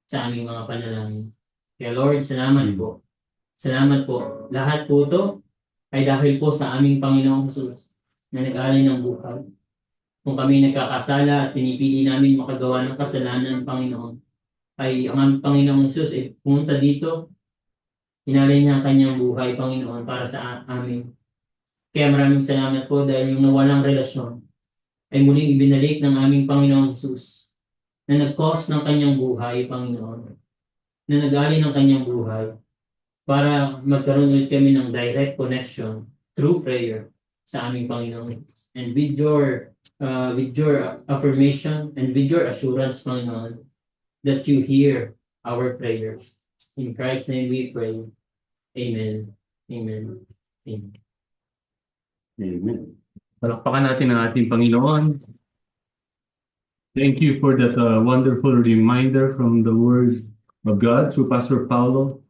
sa aming mga panalangin. Kaya Lord, salamat po. Salamat po. Lahat po ito ay dahil po sa aming Panginoong Jesus na nag-alay ng buhay. Kung kami nagkakasala at pinipili namin makagawa ng kasalanan, Panginoon, ay ang aming Panginoong Jesus ay pumunta dito, inalay niya ang kanyang buhay, Panginoon, para sa amin. Kaya maraming salamat po dahil yung nawalang relasyon ay muling ibinalik ng aming Panginoong Jesus na nag-cause ng kanyang buhay, Panginoon, na nag-alay ng kanyang buhay para magkaroon ulit kami ng direct connection through prayer sa aming Panginoon. And with your affirmation and with your assurance, Panginoon, that you hear our prayers. In Christ's name we pray. Amen. Amen. Amen. Amen. Palakpakan natin ang ating Panginoon. Thank you for that wonderful reminder from the Word of God through Pastor Paulo.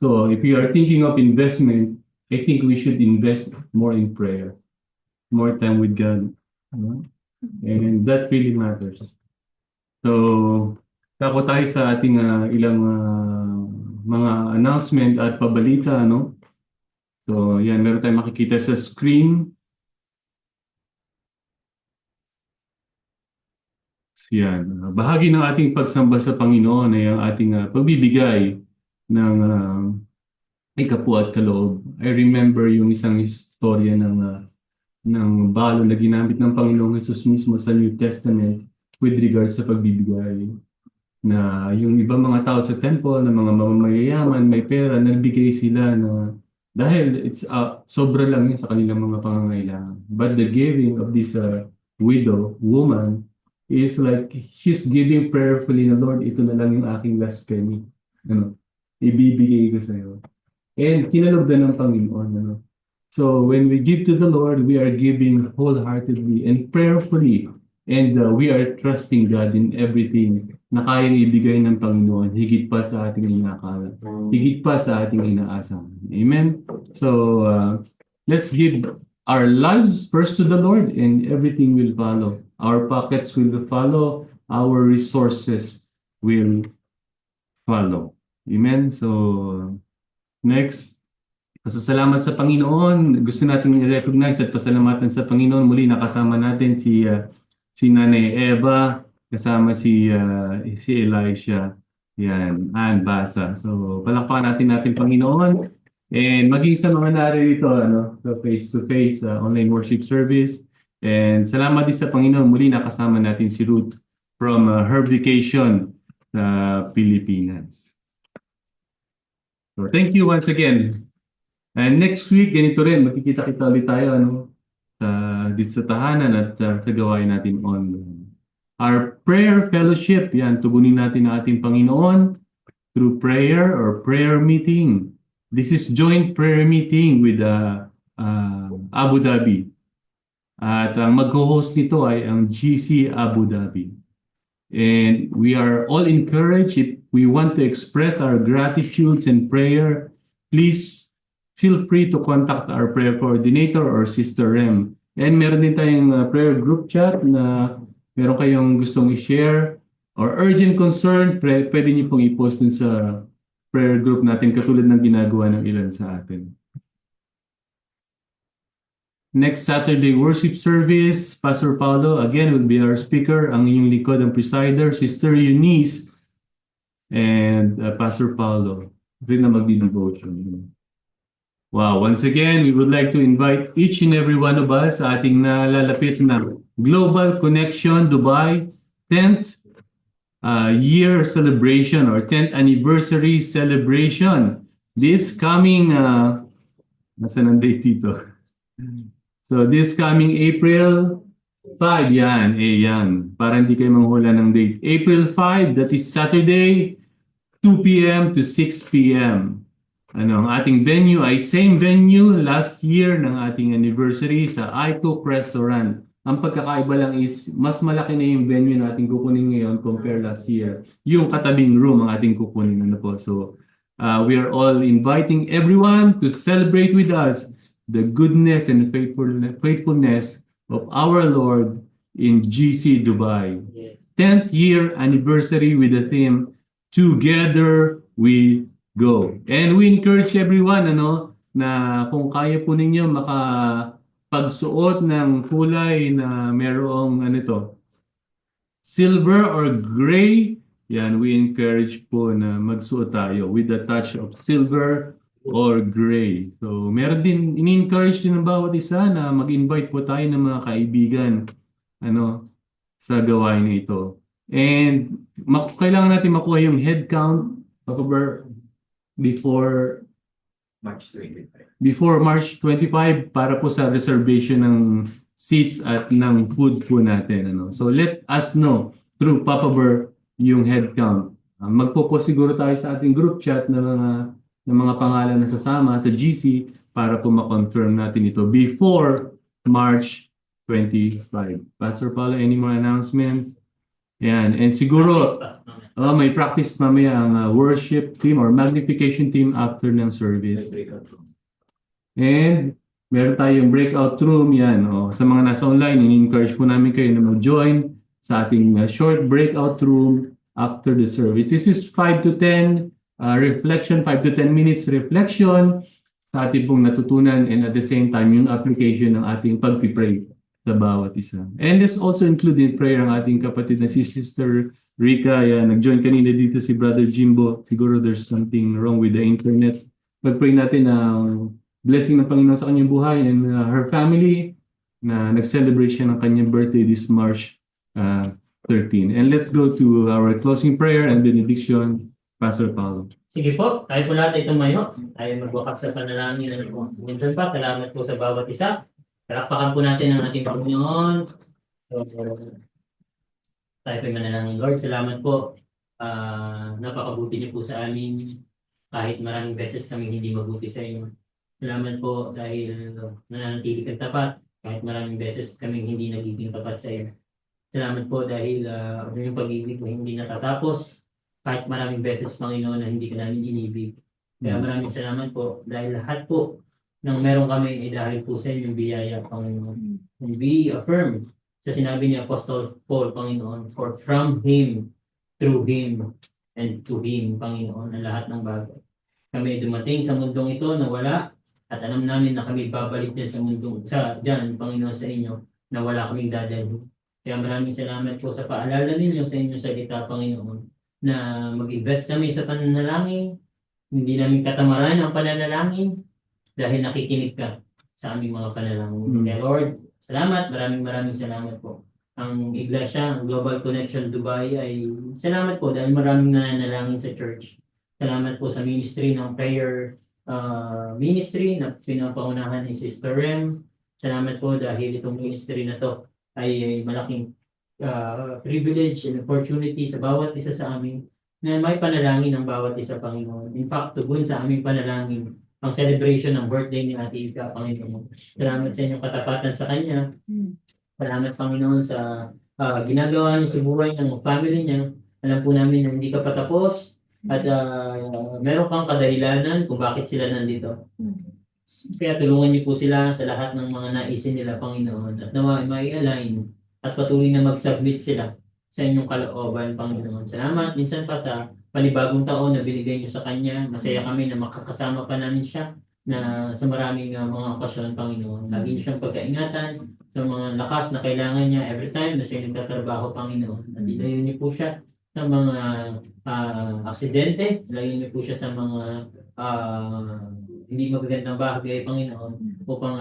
So if you are thinking of investment, I think we should invest more in prayer, more time with God. And that really matters. So, tako tayo sa ating ilang mga announcement at pabalita, no? So, yan, meron tayong makikita sa screen. Yan, bahagi ng ating pagsamba sa Panginoon ay ang ating pagbibigay ng ikapu at kaloob. I remember yung isang istorya ng balon na ginamit ng Panginoong Jesus mismo sa New Testament with regards sa pagbibigay. Na yung ibang mga tao sa temple, na mga mamayayaman, may pera, nagbigay sila na dahil it's sobra lang yun sa kanilang mga pangangailangan. But the giving of this widow, woman, is like she's giving prayerfully na, Lord, ito na lang yung aking last penny. Ano? ibibigay ko sa'yo. And kinalugdan ng Panginoon. Ano? So when we give to the Lord, we are giving wholeheartedly and prayerfully. And we are trusting God in everything na kayang ibigay ng Panginoon, higit pa sa ating inakala, higit pa sa ating inaasahan. Amen? So, let's give our lives first to the Lord and everything will follow. Our pockets will follow, our resources will follow. Amen? So, next, pasasalamat sa Panginoon. Gusto nating i-recognize at pasalamatan sa Panginoon. Muli nakasama natin si Nanay Eva, kasama si Elisha. Yan, Ann Basa. So, palakpakan natin Panginoon. And maging sa mga naririto, so face to face, online worship service. And salamat din sa Panginoon. Muli nakasama natin si Ruth from her vacation sa Pilipinas. So, thank you once again. And next week, ganito rin, magkikita-kita ulit tayo dito sa tahanan at sa gawain natin online. Our prayer fellowship, yan, tugunin natin ang ating Panginoon through prayer or prayer meeting. This is joint prayer meeting with Abu Dhabi. At ang mag-host nito ay ang GC Abu Dhabi. And we are all encouraged. If we want to express our gratitude and prayer, please feel free to contact our prayer coordinator or Sister Rem. And meron din tayong prayer group chat na meron kayong gustong i-share or urgent concern, pwede niyo pong i-post dun sa prayer group natin katulad ng ginagawa ng ilan sa atin. Next Saturday worship service, Pastor Paulo again will be our speaker, ang inyong likod, ang presider, Sister Eunice, and Pastor Paulo rin na magdi-devotion. Wow, once again, we would like to invite each and every one of us sa ating nalalapit na Global Connection Dubai 10th year celebration or 10th anniversary celebration. This coming, nasan ang date dito? So this coming April 5, yan. Para hindi kayo manghula ng date. April 5, that is Saturday, 2 p.m. to 6 p.m. Ang ating venue ay same venue last year ng ating anniversary sa iCook Restaurant. Ang pagkakaiba lang is mas malaki na yung venue na ating kukunin ngayon compare last year. Yung katabing room ang ating kukunin. So we are all inviting everyone to celebrate with us the goodness and faithfulness of our Lord in GC Dubai. 10th year anniversary with the theme, Together We Go. And we encourage everyone na kung kaya po ninyo makapagsuot ng kulay na merong silver or gray, yan, we encourage po na magsuot tayo with a touch of silver or gray. So meron din, ini-encourage din ng bawat isa na mag-invite po tayo ng mga kaibigan sa gawain na ito. And kailangan natin makuha yung head count before March 25 para po sa reservation ng seats at ng food po natin. So let us know through Papa Bear yung head count. Magpo-post siguro tayo sa ating group chat ng mga pangalan na sasama sa GC para po ma-confirm natin ito before March 25. Pastor Paulo, any more announcements? Yan. And siguro, may practice mamaya ang worship team or magnification team after ng service. And meron tayong breakout room. Yan. Sa mga nasa online, in-encourage po namin kayo na mag-join sa ating short breakout room after the service. This is 5 to 10 reflection, 5 to 10 minutes reflection sa ating pong natutunan and at the same time yung application ng ating pag-pray sa bawat isa. And this also included prayer ang ating kapatid na si Sister Rica. Yan, nag-join kanina dito si Brother Jimbo. Siguro there's something wrong with the internet. Pag-pray natin ang blessing ng Panginoon sa kanyang buhay and her family na nag-celebrate siya ng kanyang birthday this March 13. And let's go to our closing prayer and benediction, Pastor Paulo. Sige po, tayo po lahat ay tumayo. Tayo magwakap sa panalangin. Minsan pa, salamat po sa bawat isa. Palakpakan po natin ang ating Panginoon. So, tayo po manalangin. Lord, salamat po. Napakabuti niyo po sa amin. kahit maraming beses kami hindi mabuti sa inyo. Salamat po dahil nananatili kang tapat kahit maraming beses kami hindi nagiging tapat sa iyo. Salamat po dahil yung pag-ibig mo hindi natatapos kahit maraming beses, Panginoon, na hindi ka namin inibig. Kaya maraming salamat po dahil lahat po ng meron kami ay dahil po sa inyong biyaya, Panginoon. And we affirm sa sinabi ni Apostol Paul, Panginoon, for from Him, through Him, and to Him, Panginoon, ang lahat ng bagay. Kami ay dumating sa mundong ito na wala at alam namin na kami babalik din sa mundong, dyan, Panginoon, sa inyo, na wala kaming dadalhin. Kaya maraming salamat po sa paalala ninyo sa inyong salita, Panginoon, na mag-invest kami sa pananalangin. Hindi namin katamaran ang pananalangin dahil nakikinig ka sa aming mga panalangin. Kaya Lord, salamat, maraming salamat po. Ang Iglesia, ang Global Connection Dubai ay salamat po dahil maraming nananalangin sa church. Salamat po sa ministry ng prayer ministry na pinapangunahan ni Sister Rem. Salamat po dahil itong ministry na to ay malaking privilege and opportunity sa bawat isa sa amin na may panalangin ng bawat isa, Panginoon. In fact, tugon sa aming panalangin ang celebration ng birthday ni Ate Ika, Panginoon. Salamat sa inyong katapatan sa kanya. Salamat, Panginoon, sa ginagawa niyo sa buhay ng family niya. Alam po namin na hindi ka patapos at meron kang kadahilanan kung bakit sila nandito. Kaya tulungan niyo po sila sa lahat ng mga naisin nila, Panginoon, at na mai-align at patuloy na mag-submit sila sa inyong kalooban, Panginoon. Salamat minsan pa sa panibagong taon na binigay niyo sa Kanya. Masaya kami na makakasama pa namin siya na sa maraming mga okasyon, Panginoon. Lagi niyo siyang pagkaingatan sa mga lakas na kailangan niya every time na siya nagtatrabaho, Panginoon. At ilayo niyo po siya sa mga aksidente, ilayo niyo po siya sa mga hindi magagandang bagay, Panginoon, upang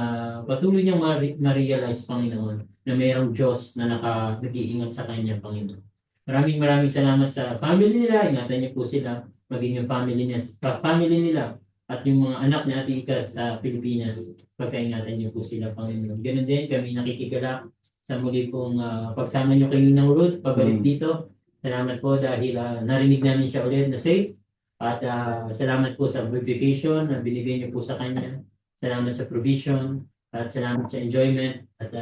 patuloy niyang ma-realize, Panginoon, na mayroong Diyos na nag-iingat sa Kanya, Panginoon. Maraming salamat sa family nila. Ingatan niyo po sila, maging yung family nila, at yung mga anak ni Ate Ika sa Pilipinas, pagkaingatan niyo po sila, Panginoon. Ganun din, kami nakikigalak sa muli pong pagsama niyo kay Ninang Ruth, pabalik dito. Salamat po dahil narinig namin siya ulit na safe. At salamat po sa vacation na binigay niyo po sa kanya. Salamat sa provision at salamat sa enjoyment. At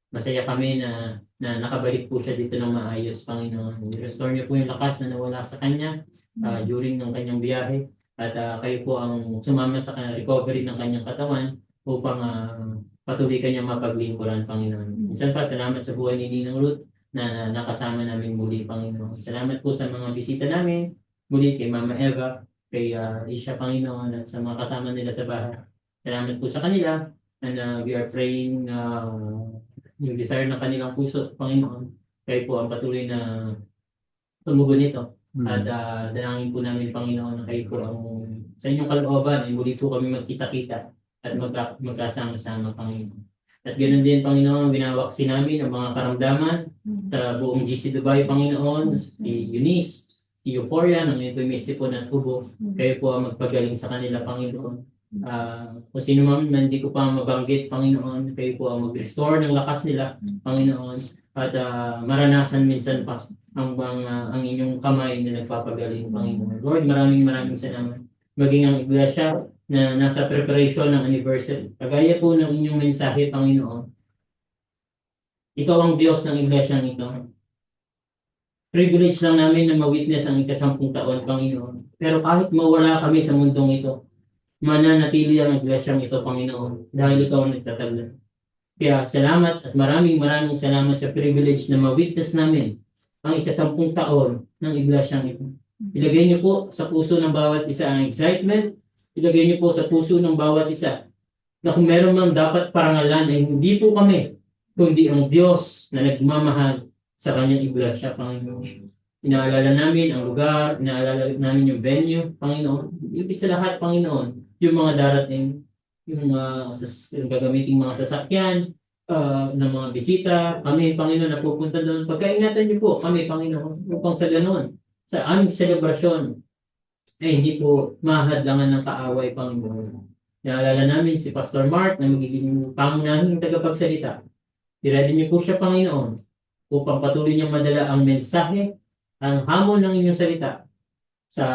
masaya kami na nakabalik po siya dito ng maayos, Panginoon. I-restore niyo po yung lakas na nawala sa kanya during ng kanyang biyahe. At kayo po ang sumama sa recovery ng kanyang katawan upang patuloy kanyang mapaglingkuran, Panginoon. Minsan pa, salamat sa buhay ni Ninang Ruth na nakasama namin muli, Panginoon. Salamat po sa mga bisita namin. Muli kay Mama Eva, kay Isha, Panginoon, at sa mga kasama nila sa bahay. Salamat po sa kanila and we are praying yung desire ng kanilang puso, Panginoon. Kayo po ang patuloy na tumugon nito. At dalangin po namin, Panginoon, na kayo po ang sa inyong kalooban ay muli po kami magkita-kita at magkasama-sama, Panginoon. At ganoon din, Panginoon, binawaksi namin ang mga karamdaman sa buong GC Dubai, Panginoon, si Eunice, si Euphoria, ng ito may sipon at ubo. Kayo po ang magpagaling sa kanila, Panginoon. Kung sino man hindi ko pa mabanggit, Panginoon, kayo po ang mag-restore ng lakas nila, Panginoon. At maranasan minsan pa ang inyong kamay na nagpapagaling, Panginoon. Lord, maraming salamat. Maging ang iglesia na nasa preparation ng anniversary. Kagaya po ng inyong mensahe, Panginoon. Ikaw ang Diyos ng iglesia ito. Privilege lang namin na ma-witness ang ika-10 taon, Panginoon. Pero kahit mawala kami sa mundong ito, mananatili ang iglesyang ito, Panginoon, dahil ikaw ang nagtataglan. Kaya salamat at maraming salamat sa privilege na ma-witness namin ang ika-10 taon ng iglesyang ito. Ilagay niyo po sa puso ng bawat isa ang excitement. Ilagay niyo po sa puso ng bawat isa na kung meron man dapat parangalan ay hindi po kami, kundi ang Diyos na nagmamahal sa kanyang iglesia, Panginoon. Inaalala namin ang lugar, inaalala namin yung venue, Panginoon. Ibig sa lahat, Panginoon, yung mga darating, yung gagamiting mga sasakyan, ng mga bisita, kami, Panginoon, na pupunta doon. Pagkaingatan niyo po kami, Panginoon, upang sa ganoon, sa aming selebrasyon, ay hindi po mahadlangan ng kaaway, Panginoon. Inaalala namin si Pastor Mark na magiging pangunahing tagapagsalita. I-ready niyo po siya, Panginoon, upang patuloy niyang madala ang mensahe, ang hamon ng inyong salita sa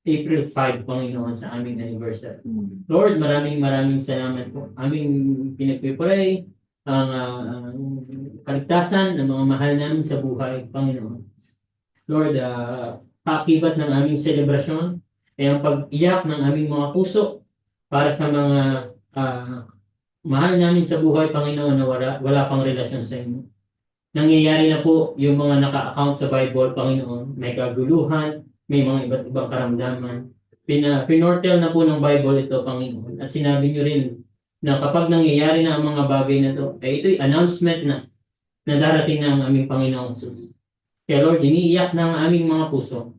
April 5, Panginoon, sa aming anniversary. Lord, maraming salamat po. Aming pinagpipray ang kaligtasan ng mga mahal namin sa buhay, Panginoon. Lord, kaakibat ng aming selebrasyon ay ang pag-iyak ng aming mga puso para sa mga mahal namin sa buhay, Panginoon, na wala pang relasyon sa inyo. Nangyayari na po yung mga naka-account sa Bible, Panginoon. May kaguluhan, may mga iba't ibang karamdaman. Pinortel na po ng Bible ito, Panginoon. At sinabi niyo rin na kapag nangyayari na ang mga bagay na ito, ay ito'y announcement na darating na ang aming Panginoong Jesus. Kaya Lord, iniiyak na ang aming mga puso,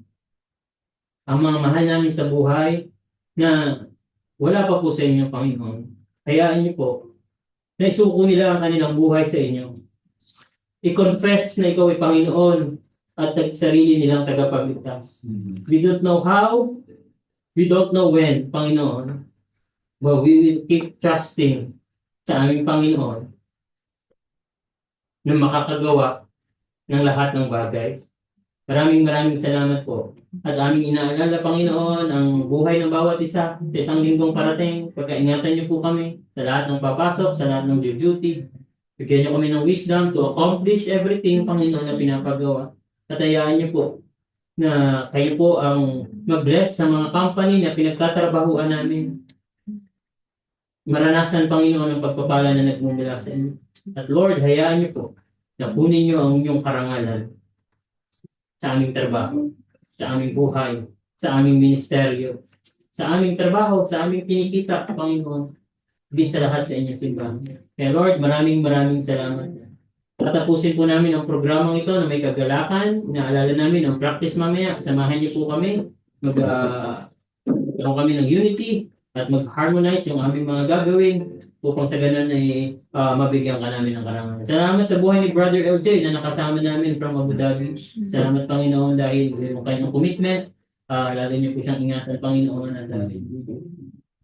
ang mga mahal namin sa buhay na wala pa po sa inyo, Panginoon. Hayaan niyo po na isuko nila ang kanilang buhay sa inyo. I-confess na ikaw ay Panginoon at sarili nilang tagapagligtas. We don't know how, we don't know when, Panginoon, but we will keep trusting sa aming Panginoon na makakagawa ng lahat ng bagay. Maraming salamat po. At aming inaalala, Panginoon, ang buhay ng bawat isa sa isang linggong parating. Pagkaingatan niyo po kami sa lahat ng papasok, sa lahat ng duty. Bigyan niyo kami ng wisdom to accomplish everything, Panginoon, na pinapagawa. At hayaan niyo po na kayo po ang mag-bless sa mga company na pinagtatrabahuan namin. Maranasan, Panginoon, ang pagpapala na nagmumula sa inyo. At Lord, hayaan niyo po na kunin niyo ang inyong karangalan sa aming trabaho, sa aming buhay, sa aming ministeryo, sa aming trabaho, sa aming kinikita, Panginoon, din sa lahat sa inyong simbahan. Kaya Lord, maraming salamat. Tatapusin po namin ang programang ito na may kagalakan. Inaalala namin ang practice mamaya. Samahan niyo po kami. Magkaroon kami ng unity at mag-harmonize yung aming mga gagawin upang sa ganun ay mabigyan ka namin ng karangalan. Salamat sa buhay ni Brother LJ na nakasama namin from Abu Dhabi. Salamat, Panginoon, dahil yung kanyang commitment. Lalo niyo po siyang ingatan, Panginoon, at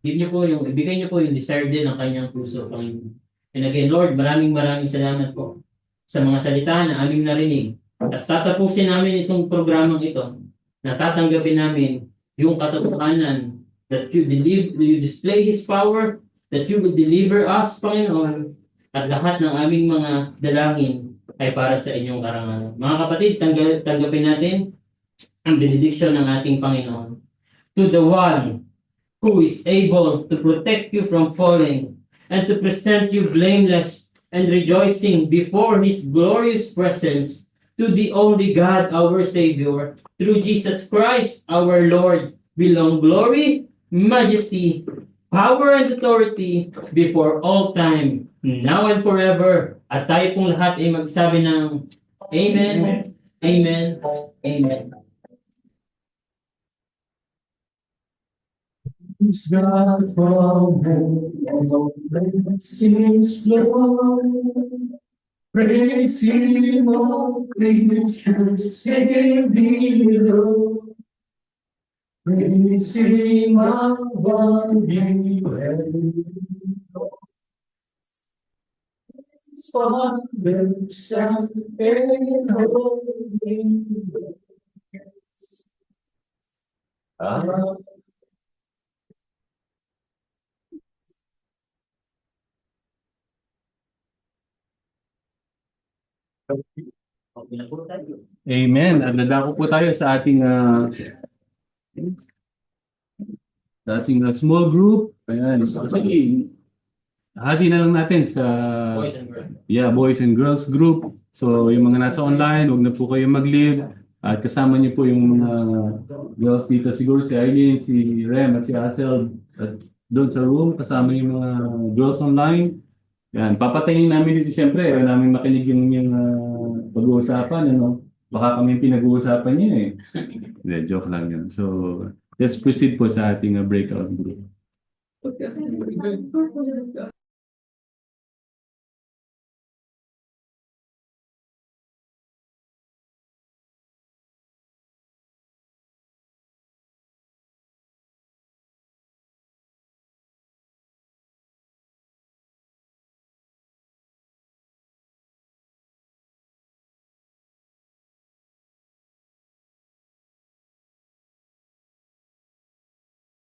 ibigay niyo po yung desire din ng kanyang puso, Panginoon. And again, Lord, maraming salamat po sa mga salita na aming narinig. At tatapusin namin itong programang ito na tatanggapin namin yung katotohanan that you display His power, that you will deliver us, Panginoon, at lahat ng aming mga dalangin ay para sa inyong karangalan. Mga kapatid, tanggapin natin ang benediction ng ating Panginoon. To the one who is able to protect you from falling and to present you blameless and rejoicing before His glorious presence, to the only God, our Savior, through Jesus Christ, our Lord, belong glory, majesty, power, and authority before all time, now and forever. At tayo pong lahat ay magsabi ng Amen, Amen, Amen. God from heaven, blessings flow. Praise Him, all creatures in below. Praise Him above you and His Father, Son, and Holy Ghost. Amen. Amen. At dadako po tayo sa ating small group. Ayan. Actually, hati na lang natin sa boys and girls group. So, yung mga nasa online, huwag na po kayo mag-leave. At kasama niyo po yung mga girls dito. Siguro si Aileen, si Rem, at si Asel. At doon sa room, kasama yung mga girls online. Yan, papatayin namin dito siyempre. Ayaw namin makinig yung pag-uusapan. Ano? Baka kami pinag-uusapan niyo eh. Hindi, joke lang yun. So, let's proceed po sa ating breakout group.